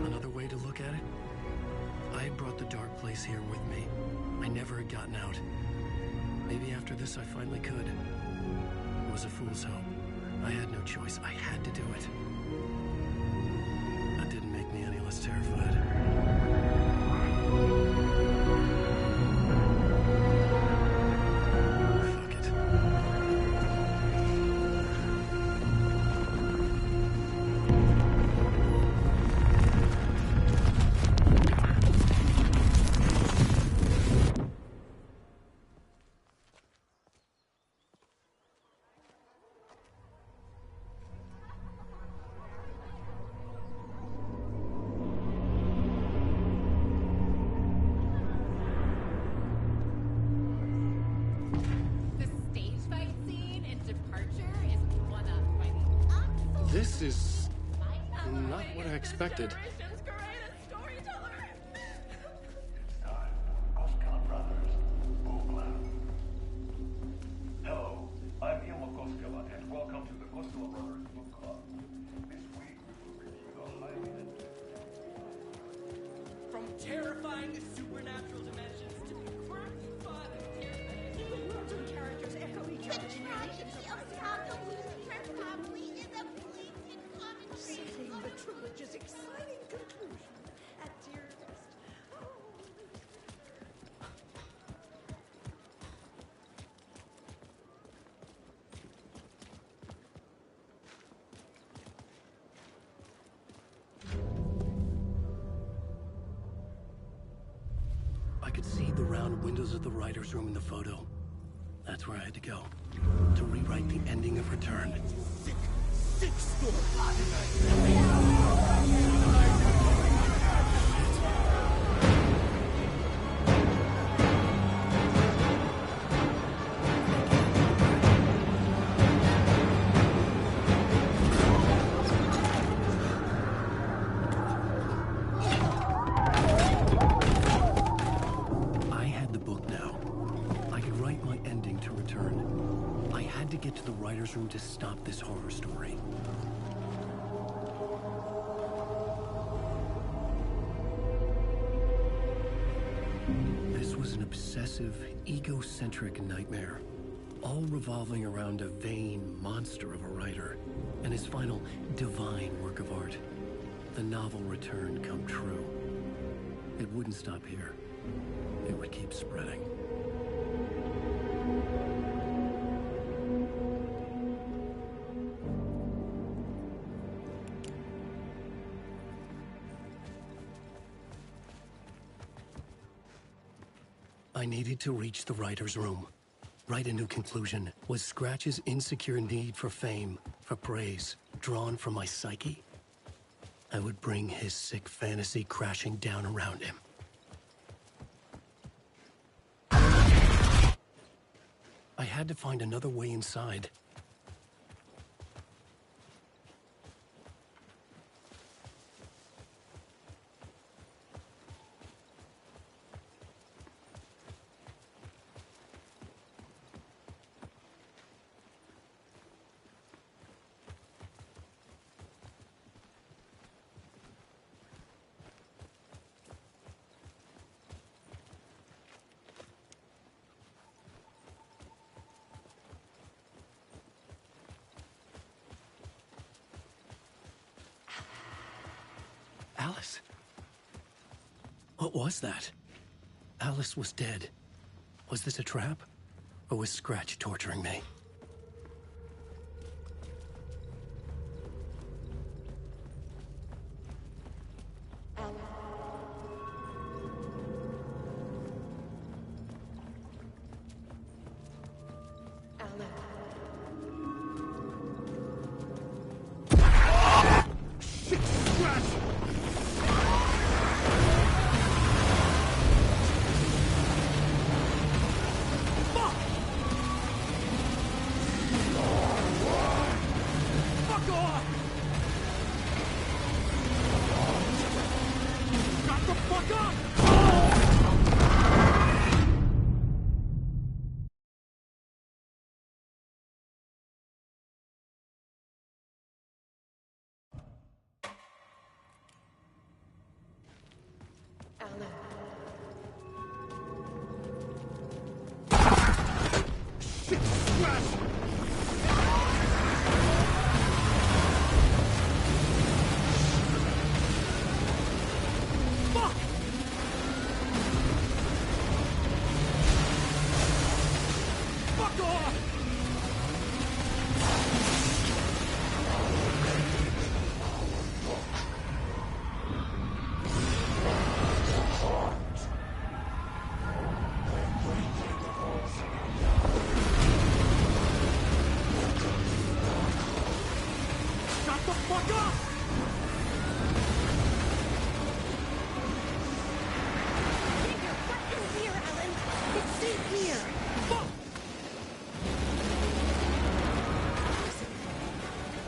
Another way to look at it, I had brought the dark place here with me. I never had gotten out. Maybe after this I finally could. It was a fool's hope. I had no choice. I had to do it. That didn't make me any less terrified. Fuck it. This is not what I expected. Hello, I'm Ilmo Koskela, and welcome to the Koskela Brothers Book Club. This week we will review the highly anticipated terrifying supernatural dimensions to be quirky, fun, and tear-based. Lots of characters echo each other's narrations of setting the trilogy's exciting conclusion at Dearest. I could see the round windows of the writer's room in the photo. That's where I had to go. To rewrite the ending of Return. Sick story. I had the book now. I could write my ending to Return. I had to get to the writer's room to stop this horror story. This was an obsessive, egocentric nightmare, all revolving around a vain monster of a writer and his final divine work of art, the novel Return come true. It wouldn't stop here. It would keep spreading. I needed to reach the writer's room. Write a new conclusion. Was Scratch's insecure need for fame, for praise, drawn from my psyche? I would bring his sick fantasy crashing down around him. I had to find another way inside. Alice? What was that? Alice was dead. Was this a trap? Or was Scratch torturing me?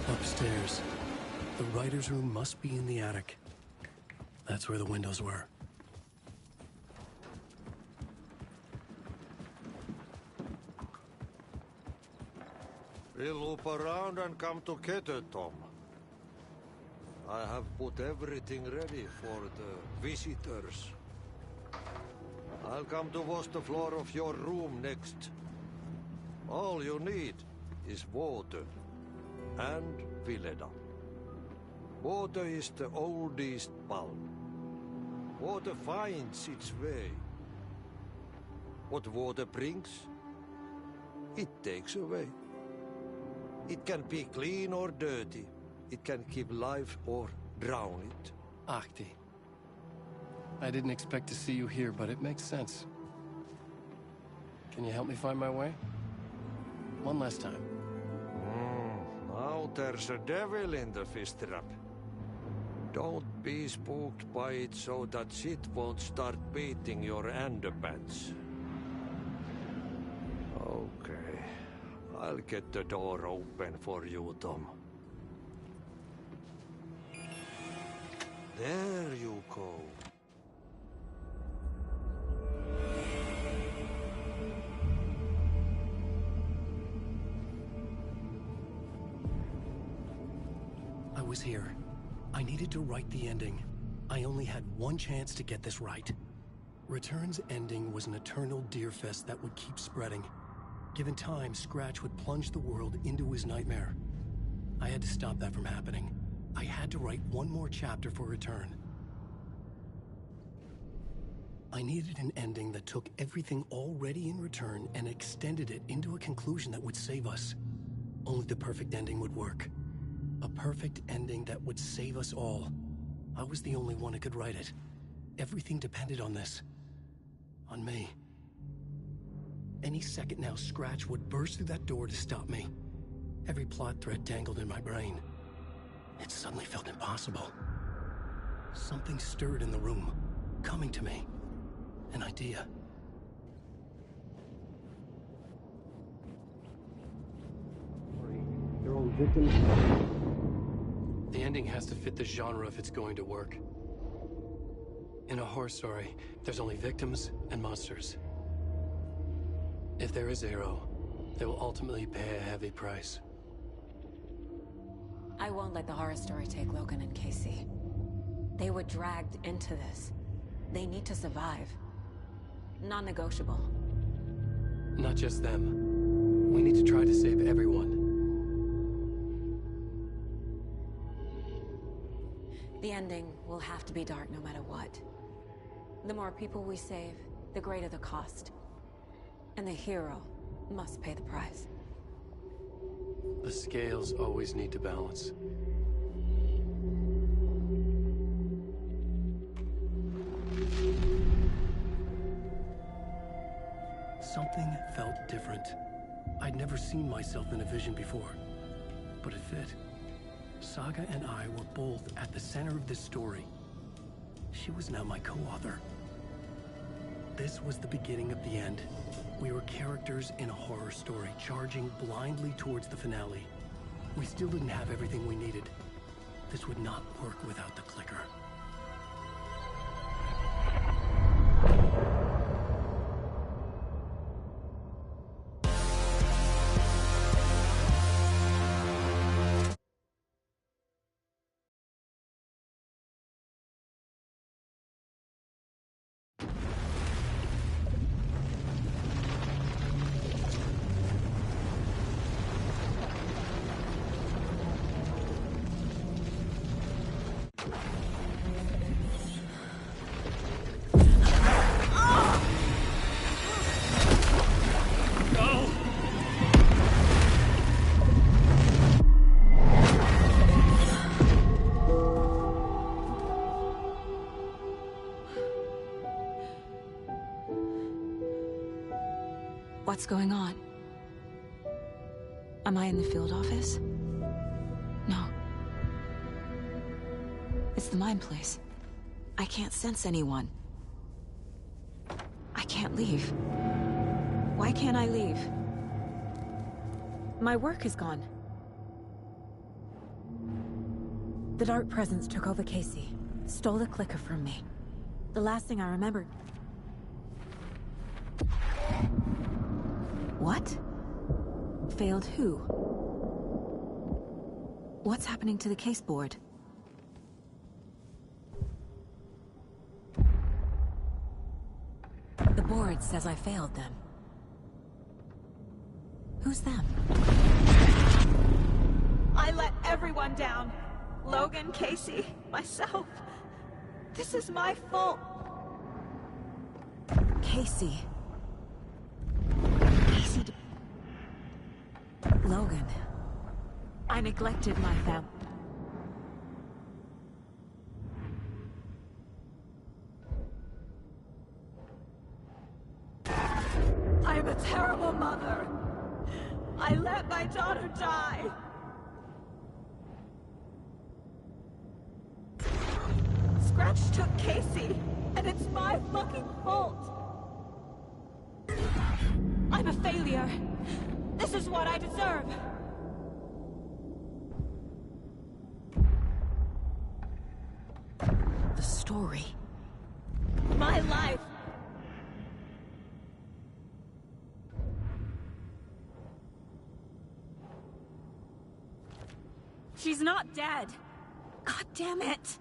Upstairs. The writer's room must be in the attic. That's where the windows were. We'll loop around and come to Keter, Tom. I have put everything ready for the visitors. I'll come to wash the floor of your room next. All you need is water and Vileda. Water is the oldest bulb. Water finds its way. What water brings, it takes away. It can be clean or dirty. It can give life or drown it. Ahti. I didn't expect to see you here, but it makes sense. Can you help me find my way? One last time. Now there's a devil in the fish trap. Don't be spooked by it so that shit won't start beating your underpants. Okay. I'll get the door open for you, Tom. There you go. I was here. I needed to write the ending. I only had one chance to get this right. Return's ending was an eternal Deerfest that would keep spreading. Given time, Scratch would plunge the world into his nightmare. I had to stop that from happening. I had to write one more chapter for Return. I needed an ending that took everything already in Return and extended it into a conclusion that would save us. Only the perfect ending would work. A perfect ending that would save us all. I was the only one who could write it. Everything depended on this. On me. Any second now, Scratch would burst through that door to stop me. Every plot thread tangled in my brain. It suddenly felt impossible. Something stirred in the room, coming to me. An idea. They're all victims. The ending has to fit the genre if it's going to work. In a horror story, there's only victims and monsters. If there is Arrow, they will ultimately pay a heavy price. I won't let the horror story take Logan and Casey. They were dragged into this. They need to survive. Non-negotiable. Not just them. We need to try to save everyone. The ending will have to be dark no matter what. The more people we save, the greater the cost. And the hero must pay the price. The scales always need to balance. Something felt different. I'd never seen myself in a vision before, but it fit. Saga and I were both at the center of this story. She was now my co-author. This was the beginning of the end. We were characters in a horror story, charging blindly towards the finale. We still didn't have everything we needed. This would not work without the clicker. What's going on? Am I in the field office? No. It's the mine place. I can't sense anyone. I can't leave. Why can't I leave? My work is gone. The Dark Presence took over Casey, stole the clicker from me. The last thing I remembered... What? Failed who? What's happening to the case board? The The board says I failed them. Who's them? I let everyone down. Logan, Casey, myself. This is my fault. Casey. Logan. I neglected my family. I'm a terrible mother. I let my daughter die. Scratch took Casey, and it's my fucking fault. I'm a failure. This is what I deserve. The story. My life. She's not dead. God damn it.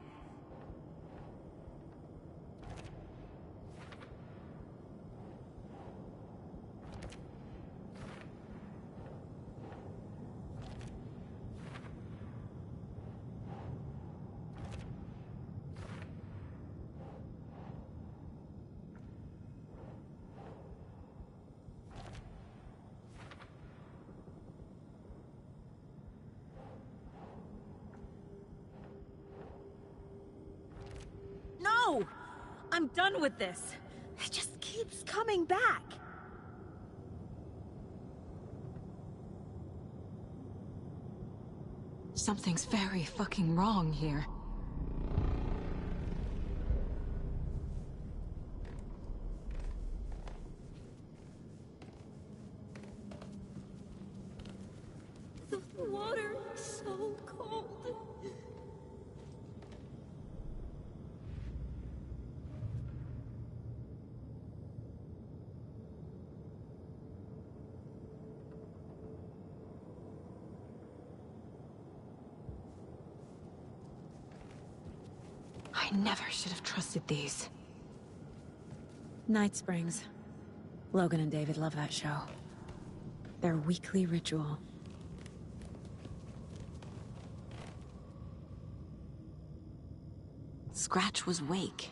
No! I'm done with this. It just keeps coming back. Something's very fucking wrong here. The water is so cold. I never should have trusted these. Night Springs. Logan and David love that show. Their weekly ritual. Scratch was Wake.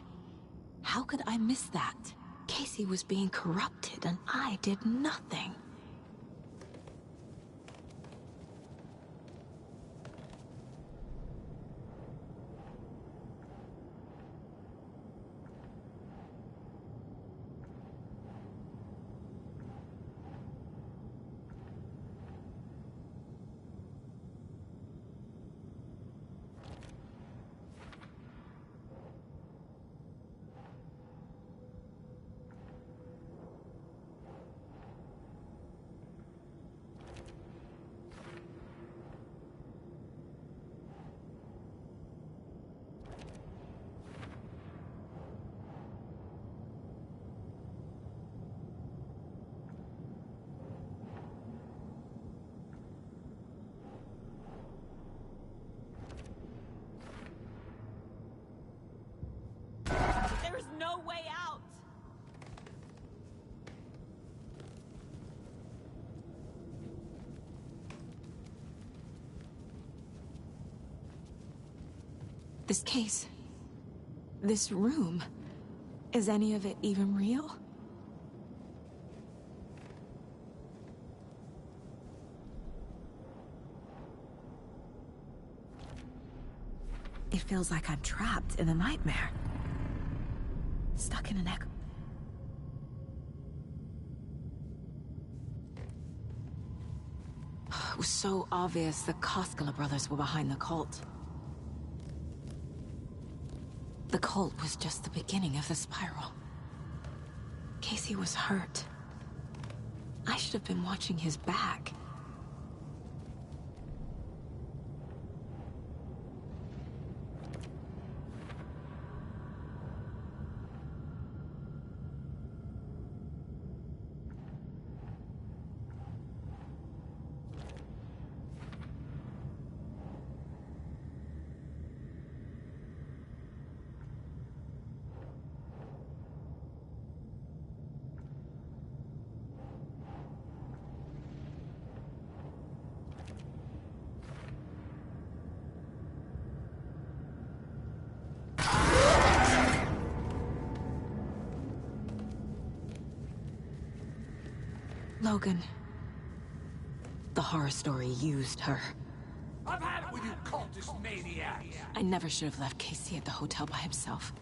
How could I miss that? Casey was being corrupted and I did nothing. There's no way out! This case, this room, is any of it even real? It feels like I'm trapped in a nightmare. Stuck in an echo. It was so obvious the Koskela brothers were behind the cult. The cult was just the beginning of the spiral. Casey was hurt. I should have been watching his back. Logan. The horror story used her. I've had it with you cultist maniacs! I never should have left Casey at the hotel by himself.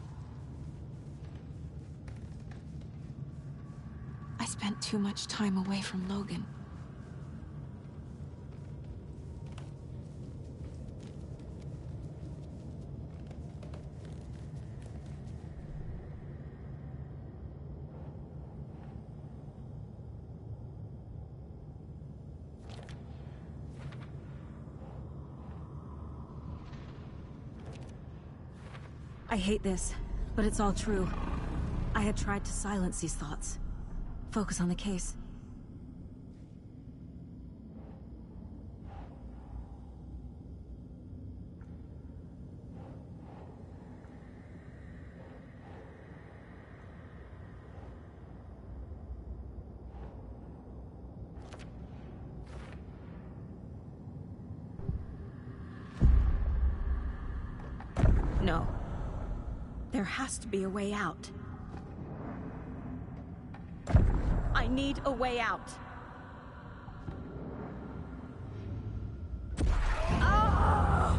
I spent too much time away from Logan. I hate this, but it's all true. I had tried to silence these thoughts. Focus on the case. No. There has to be a way out. I need a way out. Oh!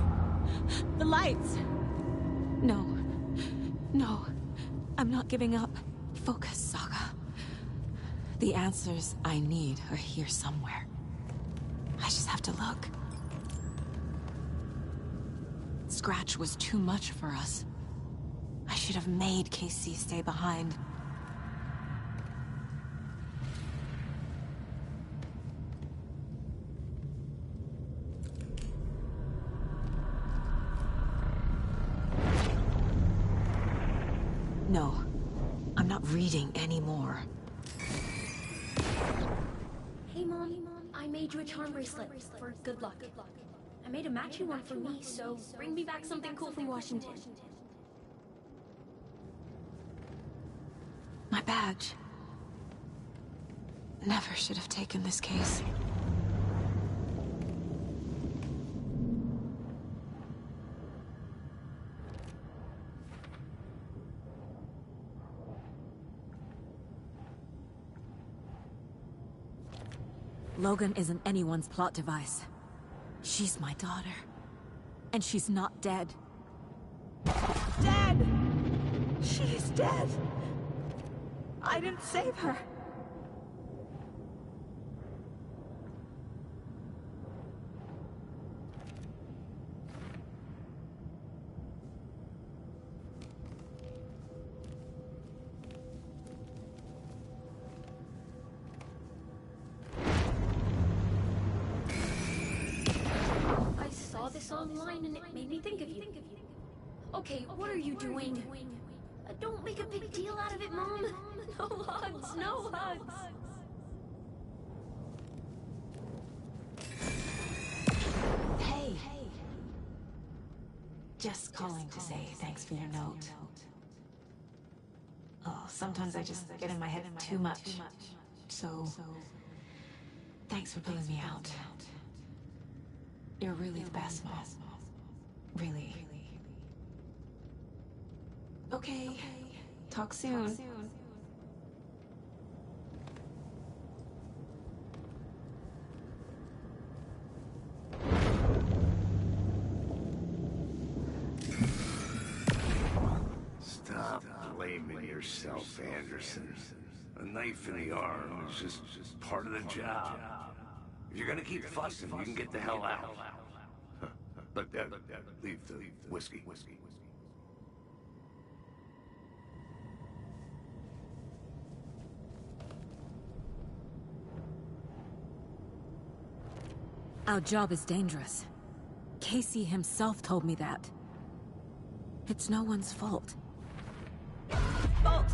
The lights! No. No. I'm not giving up. Focus, Saga. The answers I need are here somewhere. I just have to look. Scratch was too much for us. I should have made Casey stay behind. No, I'm not reading anymore. Hey, Mom. I made you a charm bracelet for good luck. I made a matching one for me, so bring me back something cool from Washington. My badge. Never should have taken this case. Logan isn't anyone's plot device. She's my daughter. And she's not dead. Dead! She's dead! I didn't save her. I saw this online and it made me think of you. Okay, what are you doing? Don't make a big deal out of it, Mom. No hugs, no hugs. Hey. Just calling to say thanks for your note. Oh, sometimes I just get in my head too much. So, thanks for pulling me out. You're really the best, Mom. Really. Okay. Talk soon. Stop blaming yourself, Anderson. A knife in the arm is just part of the job. If you're gonna keep fussing, you can get the hell out. But leave the whiskey. Our job is dangerous. Casey himself told me that. It's no one's fault. Fault!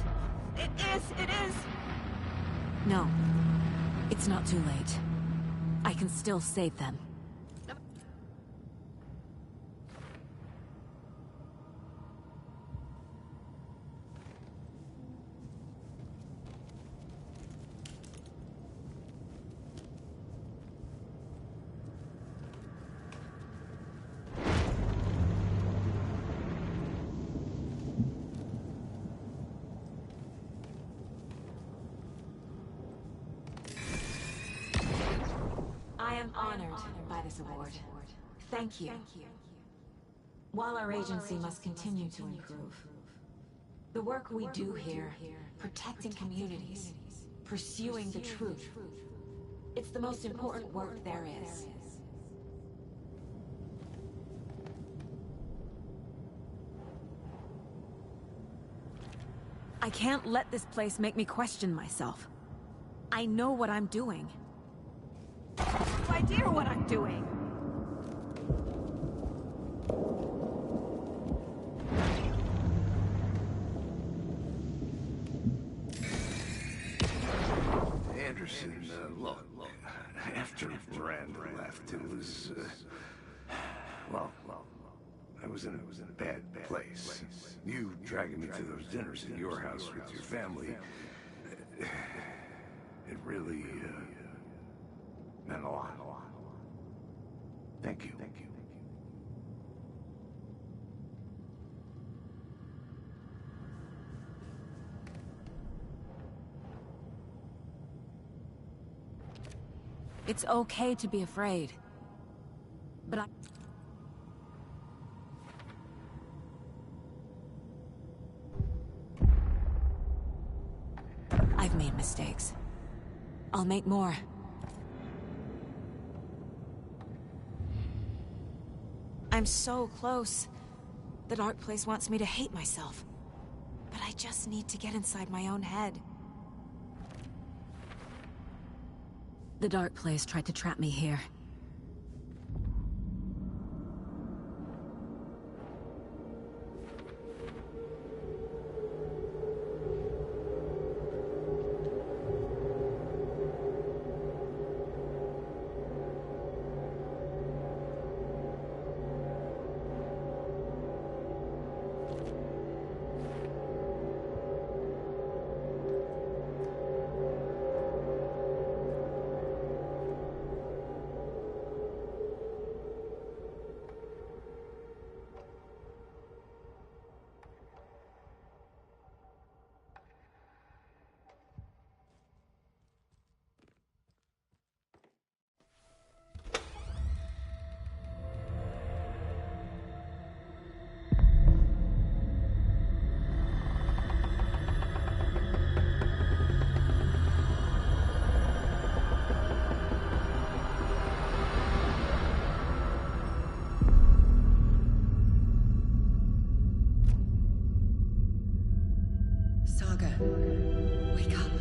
It is! No. It's not too late. I can still save them. this award. Thank you. While our agency must continue to improve, the work we do here, protecting communities, pursuing the truth, it's the most important work there is. I can't let this place make me question myself. I know what I'm doing. I have no idea what I'm doing! Anderson, look, after Miranda left, it was, well, I was in a bad place. You dragging me to those dinners at your house with your family, it really, meant a lot. Thank you. It's okay to be afraid. But I've made mistakes. I'll make more. I'm so close. The Dark Place wants me to hate myself. But I just need to get inside my own head. The Dark Place tried to trap me here. Saga, wake up.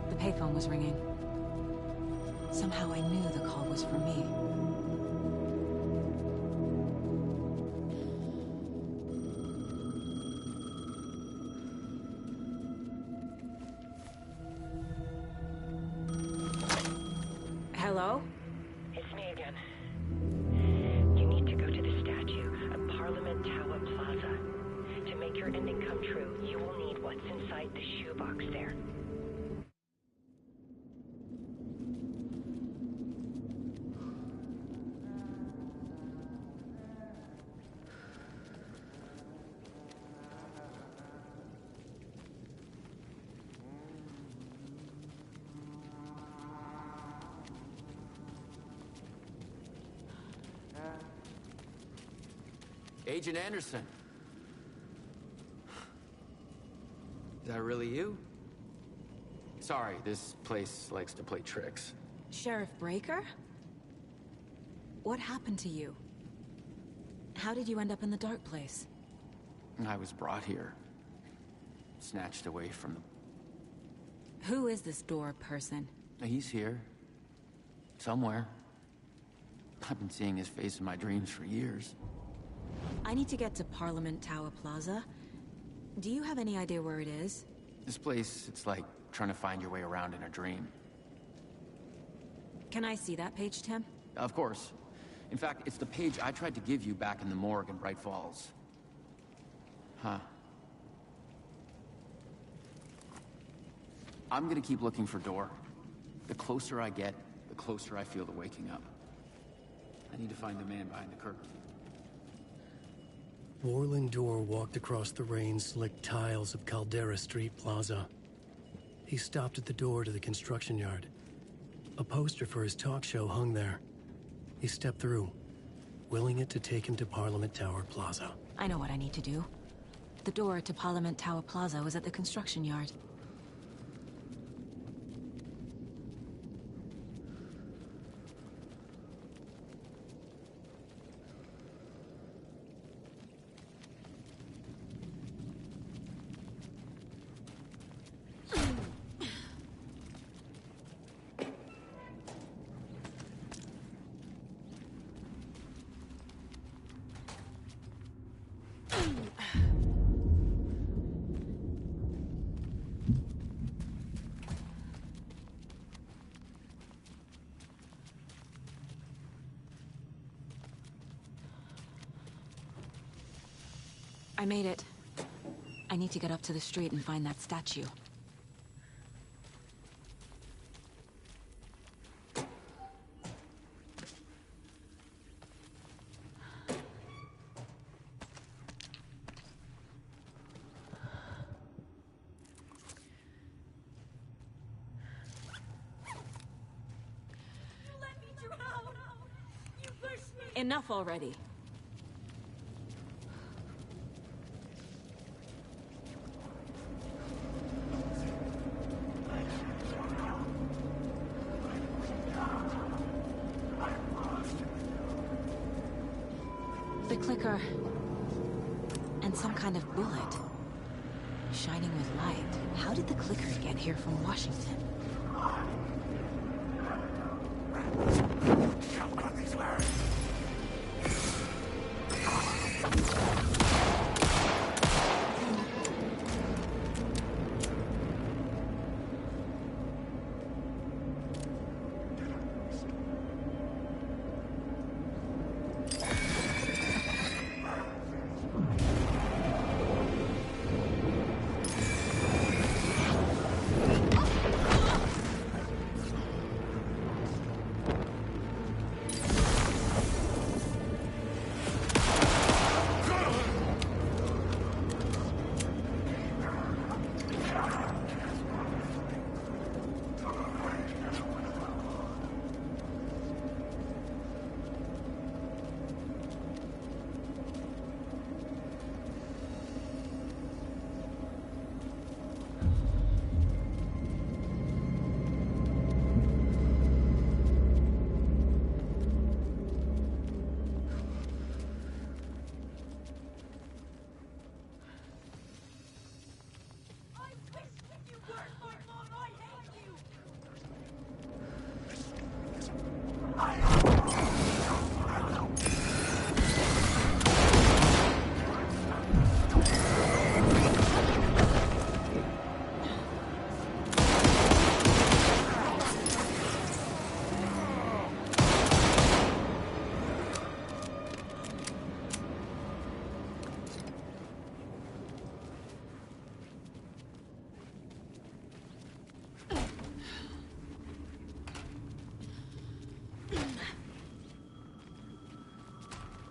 The payphone was ringing. Somehow I knew the call was for me. Hello? It's me again. You need to go to the statue at Parliament Tower Plaza. To make your ending come true, you will need what's inside the shoebox there. Agent Anderson. Is that really you? Sorry, this place likes to play tricks. Sheriff Breaker? What happened to you? How did you end up in the Dark Place? I was brought here. Snatched away from the... Who is this door person? He's here. Somewhere. I've been seeing his face in my dreams for years. I need to get to Parliament Tower Plaza. Do you have any idea where it is? This place, it's like trying to find your way around in a dream. Can I see that page, Tim? Of course. In fact, it's the page I tried to give you back in the morgue in Bright Falls. Huh. I'm gonna keep looking for Door. The closer I get, the closer I feel to waking up. I need to find the man behind the curtain. Warland Dorr walked across the rain-slicked tiles of Caldera Street Plaza. He stopped at the door to the construction yard. A poster for his talk show hung there. He stepped through, willing it to take him to Parliament Tower Plaza. I know what I need to do. The door to Parliament Tower Plaza was at the construction yard. I made it. I need to get up to the street and find that statue. Let me drown! You pushed me! Enough already. The clicker. And some kind of bullet. Shining with light. How did the clicker get here from Washington?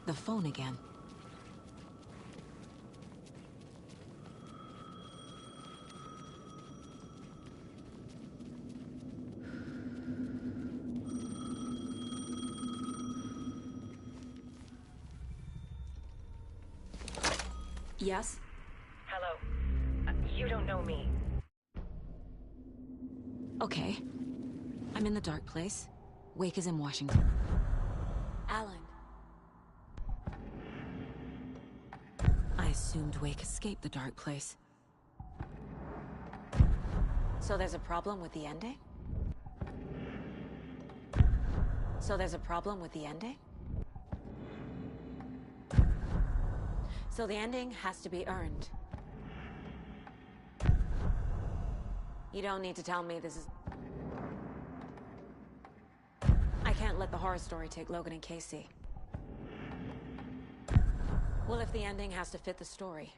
The phone again. Yes? Hello. You don't know me. Okay. I'm in the dark place. Wake is in Washington. Alan. I assumed Wake escaped the dark place. So there's a problem with the ending? So there's a problem with the ending? So the ending has to be earned. You don't need to tell me this is... I can't let the horror story take Logan and Casey. Well, if the ending has to fit the story.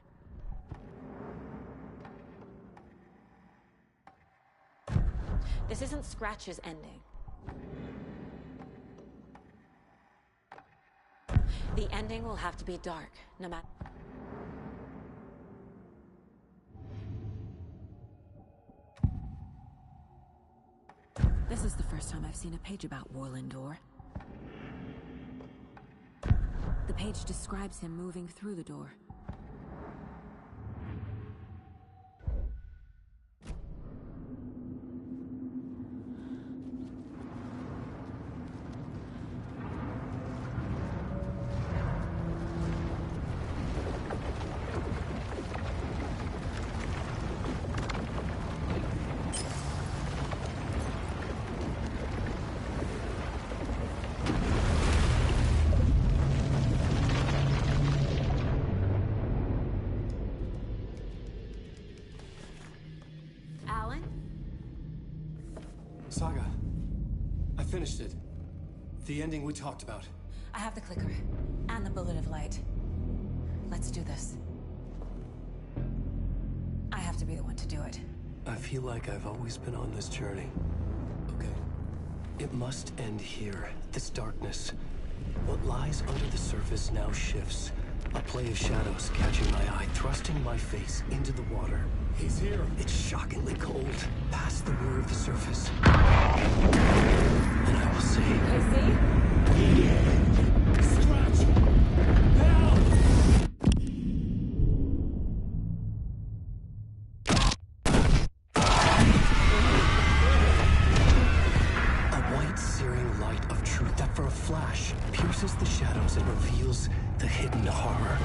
This isn't Scratch's ending. The ending will have to be dark, no matter... This is the first time I've seen a page about Warlindor. The page describes him moving through the door. Saga, I finished it. The ending we talked about. I have the clicker and the bullet of light. Let's do this. I have to be the one to do it. I feel like I've always been on this journey. Okay. It must end here. This darkness. What lies under the surface now shifts. A play of shadows catching my eye, thrusting my face into the water. He's here. It's shockingly cold, past the mirror of the surface. And I will say... Scratch! Help! A white, searing light of truth that for a flash pierces the shadows and reveals the hidden horror.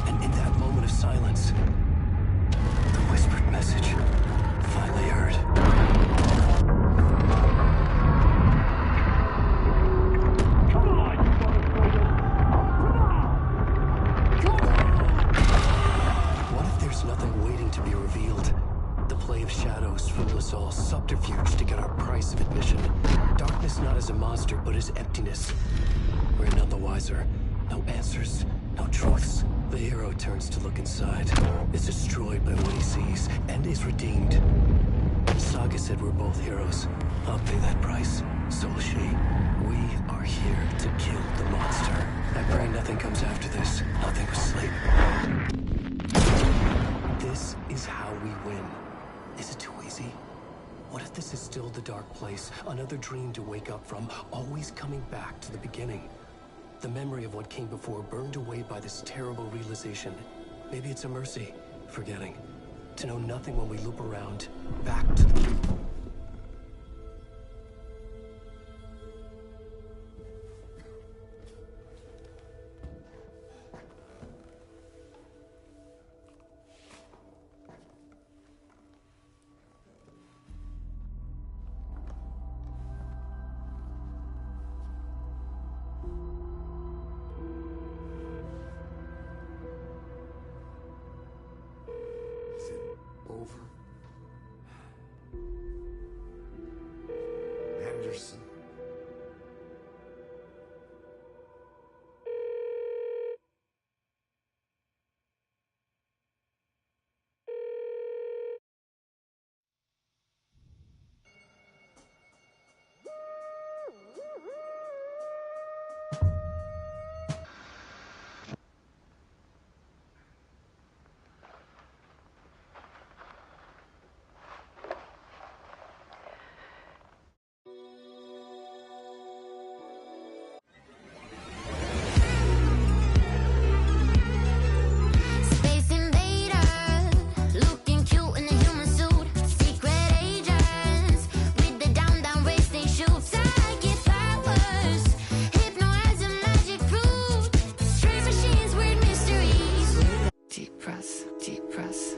And in that moment of silence, the whispered message finally heard. Come on, you motherfucker! Come on! What if there's nothing waiting to be revealed? The play of shadows fool us all, subterfuge to get our price of admission. Darkness not as a monster, but as emptiness. We're none the wiser. No answers, no truths. The hero turns to look inside, is destroyed by what he sees, and is redeemed. Saga said we're both heroes. I'll pay that price. So will she. We are here to kill the monster. I pray nothing comes after this. Nothing but sleep. This is how we win. Is it too easy? What if this is still the dark place? Another dream to wake up from, always coming back to the beginning. The memory of what came before burned away by this terrible realization. Maybe it's a mercy, forgetting. To know nothing when we loop around, back to the... Over. Anderson. Deep press.